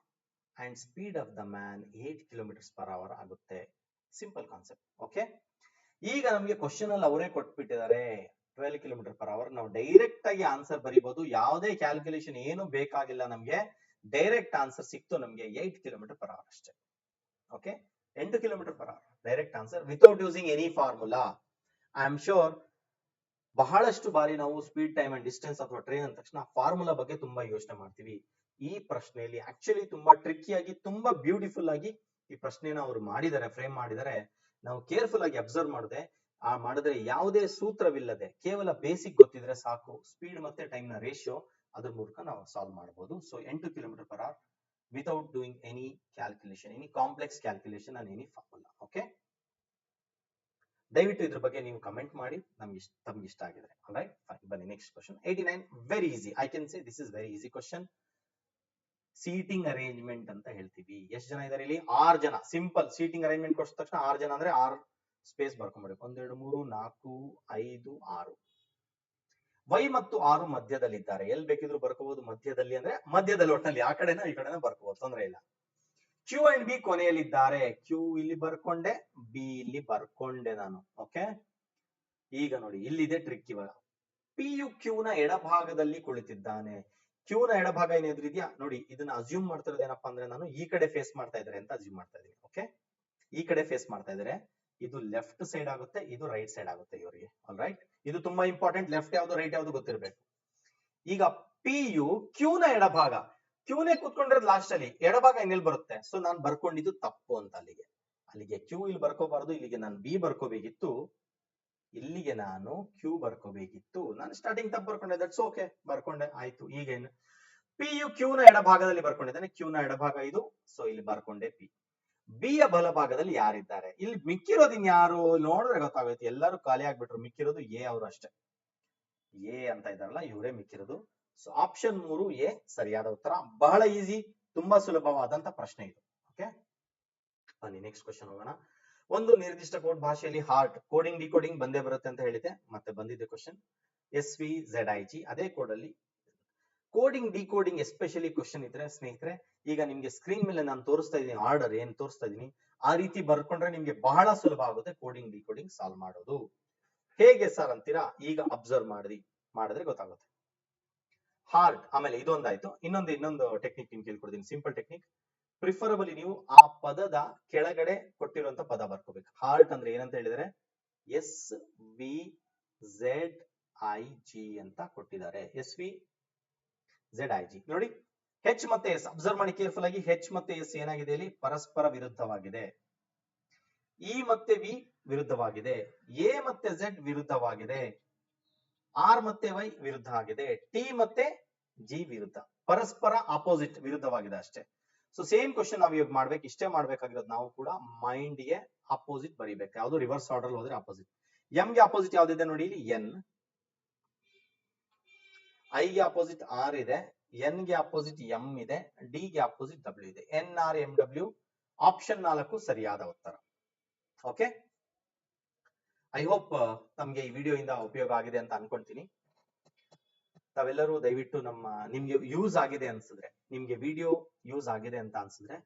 and speed of the man 8 kilometres per hour ಆಗುತ್ತೆ. Simple concept. ಓಕೆ, ಈಗ ನಮಗೆ ಕ್ವಶನ್ ಅಲ್ಲಿ ಅವರೇ ಕೊಟ್ಬಿಟ್ಟಿದ್ದಾರೆ 12 ಕಿಲೋಮೀಟರ್ ಪರ್ ಅವರ್. ನಾವು ಡೈರೆಕ್ಟ್ ಆಗಿ ಆನ್ಸರ್ ಬರೀಬಹುದು, ಯಾವುದೇ ಕ್ಯಾಲ್ಕುಲೇಷನ್ ಏನು ಬೇಕಾಗಿಲ್ಲ ನಮ್ಗೆ. ಡೈರೆಕ್ಟ್ ಆನ್ಸರ್ ಸಿಕ್ತು ನಮ್ಗೆ 8 ಕಿಲೋಮೀಟರ್ ಪರ್ ಅವರ್ ಅಷ್ಟೇ. Okay, 8 kilometre per hour direct answer without using any formula. I am sure ಬಹಳಷ್ಟು ಬಾರಿ ನಾವು ಸ್ಪೀಡ್, ಟೈಮ್ ಅಂಡ್ ಡಿಸ್ಟೆನ್ಸ್ ಅಥವಾ ಟ್ರೈನ್ ಅಂದ ತಕ್ಷಣ ಫಾರ್ಮುಲಾ ಬಗ್ಗೆ ತುಂಬಾ ಯೋಚನೆ ಮಾಡ್ತೀವಿ. ಈ ಪ್ರಶ್ನೆಯಲ್ಲಿ ಆಕ್ಚುಲಿ ತುಂಬಾ ಟ್ರಿಕ್ಕಿಯಾಗಿ, ತುಂಬಾ ಬ್ಯೂಟಿಫುಲ್ ಆಗಿ ಈ ಪ್ರಶ್ನೆನ ಅವರು ಮಾಡಿದ್ದಾರೆ, ಫ್ರೇಮ್ ಮಾಡಿದ್ದಾರೆ. ನಾವು ಕೇರ್ಫುಲ್ ಆಗಿ ಅಬ್ಸರ್ವ್ ಮಾಡಿದ್ರೆ ಯಾವುದೇ ಸೂತ್ರವಿಲ್ಲದೆ ಕೇವಲ ಬೇಸಿಕ್ ಗೊತ್ತಿದ್ರೆ ಸಾಕು, ಸ್ಪೀಡ್ ಮತ್ತೆ ಟೈಮ್ ನ ರೇಷಿಯೋ ಅದ್ರ ಮೂಲಕ ನಾವು ಸಾಲ್ವ್ ಮಾಡಬಹುದು. So 8 kilometre per hour without doing any calculation, any complex calculation and any formula. Okay, ದಯವಿಟ್ಟು ಇದ್ರ ಬಗ್ಗೆ ನೀವು ಕಮೆಂಟ್ ಮಾಡಿ ತಮ್ಗೆ ಇಷ್ಟ ಆಗಿದ್ರೆ. Alright, fine. ಬನ್ನಿ next question 89. Very easy, I can say this is very easy question. Seating arrangement ಅಂತ ಹೇಳ್ತೀವಿ. ಎಷ್ಟು ಜನ ಇದಾರೆ ಇಲ್ಲಿ? 6 ಜನ. ಸಿಂಪಲ್, ಸೀಟಿಂಗ್ ಅರೇಂಜ್ಮೆಂಟ್ ಕೊಟ್ಟ ತಕ್ಷಣ 6 ಜನ ಅಂದ್ರೆ 6 ಸ್ಪೇಸ್ ಬರ್ಕೊಂಡ್ಬಿಡ್ಬೇಕು. 1 2 3 4 5 6. ವೈ ಮತ್ತು 6 ಮಧ್ಯದಲ್ಲಿದ್ದಾರೆ. ಎಲ್ಲಿ ಬೇಕಿದ್ರು ಬರ್ಕೋಬಹುದು, ಮಧ್ಯದಲ್ಲಿ ಅಂದ್ರೆ ಮಧ್ಯದಲ್ಲಿ, ಒಟ್ಟಲ್ಲಿ ಆ ಕಡೆನ ಈ ಕಡೆನ ಬರ್ಕೋಬಹುದು, ತೊಂದರೆ ಇಲ್ಲ. ಕ್ಯೂ ಅಂಡ್ ಬಿ ಕೊನೆಯಲ್ಲಿದ್ದಾರೆ. ಕ್ಯೂ ಇಲ್ಲಿ ಬರ್ಕೊಂಡೆ, ಬಿ ಇಲ್ಲಿ ಬರ್ಕೊಂಡೆ ನಾನು. ಓಕೆ, ಈಗ ನೋಡಿ ಇಲ್ಲಿದೆ ಟ್ರಿಕ್. ಇವಾಗ ಪಿ ಯು ಕ್ಯೂ ನ ಎಡಭಾಗದಲ್ಲಿ ಕುಳಿತಿದ್ದಾನೆ. ಕ್ಯೂ ನ ಎಡಭಾಗ ಏನಾದ್ರು ಇದೆಯಾ ನೋಡಿ. ಇದನ್ನ ಅಸ್ಯೂಮ್ ಮಾಡ್ತಿರೋದು ಏನಪ್ಪಾ ಅಂದ್ರೆ, ನಾನು ಈ ಕಡೆ ಫೇಸ್ ಮಾಡ್ತಾ ಇದ್ದಾರೆ ಅಂತ ಅಸ್ಯೂಮ್ ಮಾಡ್ತಾ ಇದ್ದೀನಿ. ಓಕೆ, ಈ ಕಡೆ ಫೇಸ್ ಮಾಡ್ತಾ ಇದ್ದಾರೆ. ಇದು ಲೆಫ್ಟ್ ಸೈಡ್ ಆಗುತ್ತೆ, ಇದು ರೈಟ್ ಸೈಡ್ ಆಗುತ್ತೆ ಇವರಿಗೆ. ಆಲ್ ರೈಟ್, ಇದು ತುಂಬಾ ಇಂಪಾರ್ಟೆಂಟ್. ಲೆಫ್ಟ್ ಯಾವ್ದು ರೈಟ್ ಯಾವ್ದು ಗೊತ್ತಿರಬೇಕು. ಈಗ ಪಿ ಯು ಕ್ಯೂ ನ ಎಡಭಾಗ, ಕ್ಯೂನೇ ಕೂತ್ಕೊಂಡಿರೋದು ಲಾಸ್ಟ್ ಅಲ್ಲಿ, ಎಡಭಾಗ ಇನ್ನೆಲ್ಲಿ ಬರುತ್ತೆ? ಸೊ ನಾನು ಬರ್ಕೊಂಡಿದ್ದು ತಪ್ಪು ಅಂತ. ಅಲ್ಲಿಗೆ ಕ್ಯೂ ಇಲ್ಲಿ ಬರ್ಕೋಬಾರ್ದು, ಇಲ್ಲಿಗೆ ನಾನು ಬಿ ಬರ್ಕೋಬೇಕಿತ್ತು, ಇಲ್ಲಿಗೆ ನಾನು ಕ್ಯೂ ಬರ್ಕೋಬೇಕಿತ್ತು. ನಾನು ಸ್ಟಾರ್ಟಿಂಗ್ ತಪ್ಪು ಬರ್ಕೊಂಡೆ, ದಟ್ಸ್ ಓಕೆ, ಬರ್ಕೊಂಡೆ, ಆಯ್ತು. ಈಗೇನು? ಪಿ ಯು ಕ್ಯೂ ನ ಎಡಭಾಗದಲ್ಲಿ ಬರ್ಕೊಂಡಿದ್ದಾನೆ, ಕ್ಯೂ ನ ಎಡಭಾಗ ಇದು, ಸೊ ಇಲ್ಲಿ ಬರ್ಕೊಂಡೆ ಪಿ. ಬಿ ಯ ಬಲಭಾಗದಲ್ಲಿ ಯಾರಿದ್ದಾರೆ? ಇಲ್ಲಿ ಮಿಕ್ಕಿರೋದು ಇನ್ಯಾರು ನೋಡಿದ್ರೆ ಗೊತ್ತಾಗುತ್ತೆ, ಎಲ್ಲರೂ ಖಾಲಿ ಆಗ್ಬಿಟ್ರು. ಮಿಕ್ಕಿರೋದು ಎ ಅವರು ಅಷ್ಟೇ. ಎ ಅಂತ ಇದಾರಲ್ಲ, ಇವರೇ ಮಿಕ್ಕಿರೋದು. ಸೊ ಆಪ್ಷನ್ 3 ಎ ಸರಿಯಾದ ಉತ್ತರ. ಬಹಳ ಈಸಿ, ತುಂಬಾ ಸುಲಭವಾದಂತ ಪ್ರಶ್ನೆ ಇದು. ಓಕೆ, ಬನ್ನಿ ನೆಕ್ಸ್ಟ್ ಕ್ವಶನ್ ಹೋಗೋಣ. ಒಂದು ನಿರ್ದಿಷ್ಟ ಕೋಡ್ ಭಾಷೆಯಲ್ಲಿ ಹಾರ್ಟ್ ಕೋಡಿಂಗ್ ಡಿಕೋಡಿಂಗ್ ಬಂದೇ ಬರುತ್ತೆ ಅಂತ ಹೇಳಿದೆ, ಮತ್ತೆ ಬಂದಿದೆ ಕ್ವಶನ್. SVZIG ಅದೇ ಕೋಡ್ ಅಲ್ಲಿ ಕೋಡಿಂಗ್ ಡಿಕೋಡಿಂಗ್ ಎಸ್ಪೆಷಲಿ ಕ್ವಶನ್ ಇದ್ರೆ ಸ್ನೇಹಿತರೆ, ಈಗ ನಿಮ್ಗೆ ಸ್ಕ್ರೀನ್ ಮೇಲೆ ನಾನು ತೋರಿಸ್ತಾ ಇದ್ದೀನಿ, ಆರ್ಡರ್ ಏನ್ ತೋರಿಸ್ತಾ ಇದ್ದೀನಿ ಆ ರೀತಿ ಬರ್ಕೊಂಡ್ರೆ ನಿಮ್ಗೆ ಬಹಳ ಸುಲಭ ಆಗುತ್ತೆ ಕೋಡಿಂಗ್ ಡಿಕೋಡಿಂಗ್ ಸಾಲ್ವ್ ಮಾಡೋದು. ಹೇಗೆ ಸರ್ ಅಂತೀರಾ? ಈಗ ಅಬ್ಸರ್ವ್ ಮಾಡಿದ್ರೆ ಗೊತ್ತಾಗುತ್ತೆ. ಹಾರ್ಟ್, ಆಮೇಲೆ ಇದೊಂದಾಯ್ತು. ಇನ್ನೊಂದು ಟೆಕ್ನಿಕ್ ನಿಮ್ಗೆ ಹೇಳ್ಕೊಡ್ತೀನಿ, ಸಿಂಪಲ್ ಟೆಕ್ನಿಕ್. ಪ್ರಿಫರಬಲಿ ನೀವು ಆ ಪದದ ಕೆಳಗಡೆ ಕೊಟ್ಟಿರುವಂತ ಪದ ಬರ್ಕೋಬೇಕು. ಹಾರ್ಟ್ ಅಂದ್ರೆ ಏನಂತ ಹೇಳಿದ್ರೆ SVZIG ಅಂತ ಕೊಟ್ಟಿದ್ದಾರೆ. SVZIG ನೋಡಿ, ಹೆಚ್ ಮತ್ತೆ ಎಸ್ ಅಬ್ಸರ್ವ್ ಮಾಡಿ ಕೇರ್ಫುಲ್ ಆಗಿ. ಹೆಚ್ ಮತ್ತೆ ಎಸ್ ಏನಾಗಿದೆ ಇಲ್ಲಿ? ಪರಸ್ಪರ ವಿರುದ್ಧವಾಗಿದೆ. ಇ ಮತ್ತೆ ವಿ ವಿರುದ್ಧವಾಗಿದೆ, ಎ ಮತ್ತೆ ಝೆಡ್ ವಿರುದ್ಧವಾಗಿದೆ, ಆರ್ ಮತ್ತೆ ವೈ ವಿರುದ್ಧ ಆಗಿದೆ, ಟಿ ಮತ್ತೆ ಜಿ ವಿರುದ್ಧ, ಪರಸ್ಪರ ಆಪೋಸಿಟ್ ವಿರುದ್ಧವಾಗಿದೆ ಅಷ್ಟೇ. ಸೊ ಸೇಮ್ ಕ್ವಶನ್ ನಾವು ಇವಾಗ ಮಾಡ್ಬೇಕು, ಇಷ್ಟೇ ಮಾಡ್ಬೇಕಾಗಿರೋದು ನಾವು ಕೂಡ ಮೈಂಡ್ ಗೆ ಅಪೋಸಿಟ್ ಬರೀಬೇಕು. ಯಾವುದು ರಿವರ್ಸ್ ಆರ್ಡರ್ ಹೋದ್ರೆ ಅಪೋಸಿಟ್. ಎಂ ಗೆ ಅಪೋಸಿಟ್ ಯಾವ್ದಿದೆ ನೋಡಿ ಇಲ್ಲಿ ಎನ್, ಐ ಗೆ ಅಪೋಸಿಟ್ ಆರ್ ಇದೆ, ಎನ್ ಗೆ ಅಪೋಸಿಟ್ ಎಂ ಇದೆ, ಡಿ ಗೆ ಅಪೋಸಿಟ್ ಡಬ್ಲ್ಯೂ ಇದೆ. N R M W option 4 ಸರಿಯಾದ ಉತ್ತರ. ಓಕೆ, ಐ ಹೋಪ್ ತಮ್ಗೆ ಈ ವಿಡಿಯೋ ಇಂದ ಉಪಯೋಗ ಆಗಿದೆ ಅಂತ ಅನ್ಕೊಂತೀನಿ. ತಾವೆಲ್ಲರೂ ದಯವಿಟ್ಟು ನಿಮ್ಗೆ ಯೂಸ್ ಆಗಿದೆ ಅನ್ಸಿದ್ರೆ, ನಿಮ್ಗೆ ವಿಡಿಯೋ ಯೂಸ್ ಆಗಿದೆ ಅಂತ ಅನ್ಸಿದ್ರೆ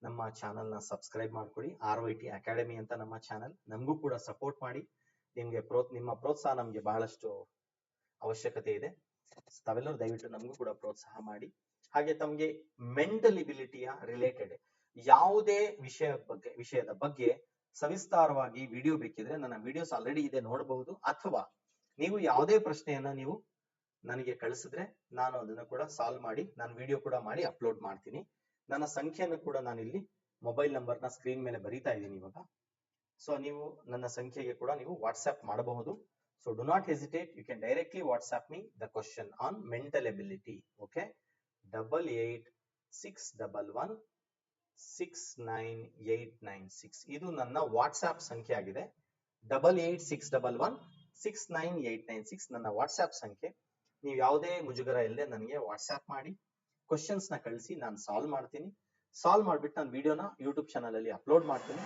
ನಮ್ಮ ಚಾನಲ್ ನ ಸಬ್ಸ್ಕ್ರೈಬ್ ಮಾಡ್ಕೊಳ್ಳಿ. RYT ಅಕಾಡೆಮಿ ಅಂತ ನಮ್ಮ ಚಾನಲ್. ನಮಗೂ ಕೂಡ ಸಪೋರ್ಟ್ ಮಾಡಿ. ನಿಮ್ಮ ಪ್ರೋತ್ಸಾಹ ನಮ್ಗೆ ಬಹಳಷ್ಟು ಅವಶ್ಯಕತೆ ಇದೆ. ತಾವೆಲ್ಲರೂ ದಯವಿಟ್ಟು ನಮಗೂ ಕೂಡ ಪ್ರೋತ್ಸಾಹ ಮಾಡಿ. ಹಾಗೆ ತಮ್ಗೆ ಮೆಂಟಲ್ ಎಬಿಲಿಟಿಯ ರಿಲೇಟೆಡ್ ಯಾವುದೇ ವಿಷಯದ ಬಗ್ಗೆ ಸವಿಸ್ತಾರವಾಗಿ ವಿಡಿಯೋ ಬೇಕಿದ್ರೆ ನನ್ನ ವಿಡಿಯೋಸ್ ಆಲ್ರೆಡಿ ಇದೆ, ನೋಡಬಹುದು. ಅಥವಾ ನೀವು ಯಾವುದೇ ಪ್ರಶ್ನೆಯನ್ನ ನೀವು ನನಗೆ ಕಳಿಸಿದ್ರೆ ನಾನು ಅದನ್ನ ಕೂಡ ಸಾಲ್ವ್ ಮಾಡಿ ನಾನು ವಿಡಿಯೋ ಕೂಡ ಮಾಡಿ ಅಪ್ಲೋಡ್ ಮಾಡ್ತೀನಿ. ನನ್ನ ಸಂಖ್ಯೆಯನ್ನು ಕೂಡ ನಾನು ಇಲ್ಲಿ ಮೊಬೈಲ್ ನಂಬರ್ ನ ಸ್ಕ್ರೀನ್ ಮೇಲೆ ಬರೀತಾ ಇದ್ದೀನಿ ಇವಾಗ. ಸೊ ನೀವು ನನ್ನ ಸಂಖ್ಯೆಗೆ ಕೂಡ ನೀವು ವಾಟ್ಸ್ಆಪ್ ಮಾಡಬಹುದು. So do not hesitate, you can directly WhatsApp me the question on mental ability. Okay, 8861169896 ಇದು ನನ್ನ ವಾಟ್ಸ್ಆಪ್ ಸಂಖ್ಯೆ ಆಗಿದೆ. 8861169896 ನನ್ನ ವಾಟ್ಸ್ಆಪ್ ಸಂಖ್ಯೆ. ನೀವು ಯಾವುದೇ ಮುಜುಗರ ಇಲ್ಲದೆ ನನಗೆ ವಾಟ್ಸ್ಆಪ್ ಮಾಡಿ ಕ್ವಶನ್ಸ್ ನ ಕಳಿಸಿ, ನಾನು ಸಾಲ್ವ್ ಮಾಡ್ತೀನಿ. ಸಾಲ್ವ್ ಮಾಡ್ಬಿಟ್ಟು ನಾನು ವಿಡಿಯೋನ ಯೂಟ್ಯೂಬ್ ಚಾನಲ್ ಅಲ್ಲಿ ಅಪ್ಲೋಡ್ ಮಾಡ್ತೀನಿ.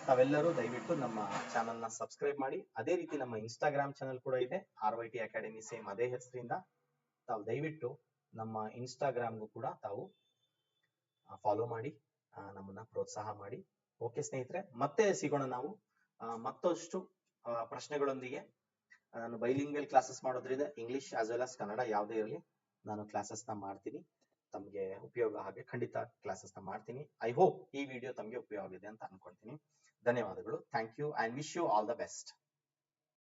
ತಾವೆಲ್ಲರೂ ದಯವಿಟ್ಟು ನಮ್ಮ ಚಾನಲ್ ನ ಸಬ್ಸ್ಕ್ರೈಬ್ ಮಾಡಿ. ಅದೇ ರೀತಿ ನಮ್ಮ ಇನ್ಸ್ಟಾಗ್ರಾಮ್ ಚಾನಲ್ ಕೂಡ ಇದೆ, RYT ಅಕಾಡೆಮಿ, ಸೇಮ್ ಅದೇ ಹೆಸರಿಂದ. ತಾವು ದಯವಿಟ್ಟು ನಮ್ಮ ಇನ್ಸ್ಟಾಗ್ರಾಮ್ಗೂ ಕೂಡ ತಾವು ಫಾಲೋ ಮಾಡಿ, ನಮ್ಮನ್ನ ಪ್ರೋತ್ಸಾಹ ಮಾಡಿ. ಓಕೆ ಸ್ನೇಹಿತರೆ, ಮತ್ತೆ ಸಿಗೋಣ ನಾವು ಮತ್ತಷ್ಟು ಪ್ರಶ್ನೆಗಳೊಂದಿಗೆ. ನಾನು ಬೈಲಿಂಗ್ವಲ್ ಕ್ಲಾಸಸ್ ಮಾಡೋದ್ರಿಂದ English as well as Kannada ಯಾವುದೇ ಇರಲಿ ನಾನು ಕ್ಲಾಸಸ್ ನ ಮಾಡ್ತೀನಿ. ತಮಗೆ ಉಪಯೋಗ ಹಾಗೆ ಖಂಡಿತ ಕ್ಲಾಸಸ್ ನ ಮಾಡ್ತೀನಿ. ಐ ಹೋಪ್ ಈ ವಿಡಿಯೋ ತಮಗೆ ಉಪಯೋಗ ಆಗಿದೆ ಅಂತ ಅನ್ಕೊಂತೀನಿ. ಧನ್ಯವಾದಗಳು. Thank you and wish you all the best.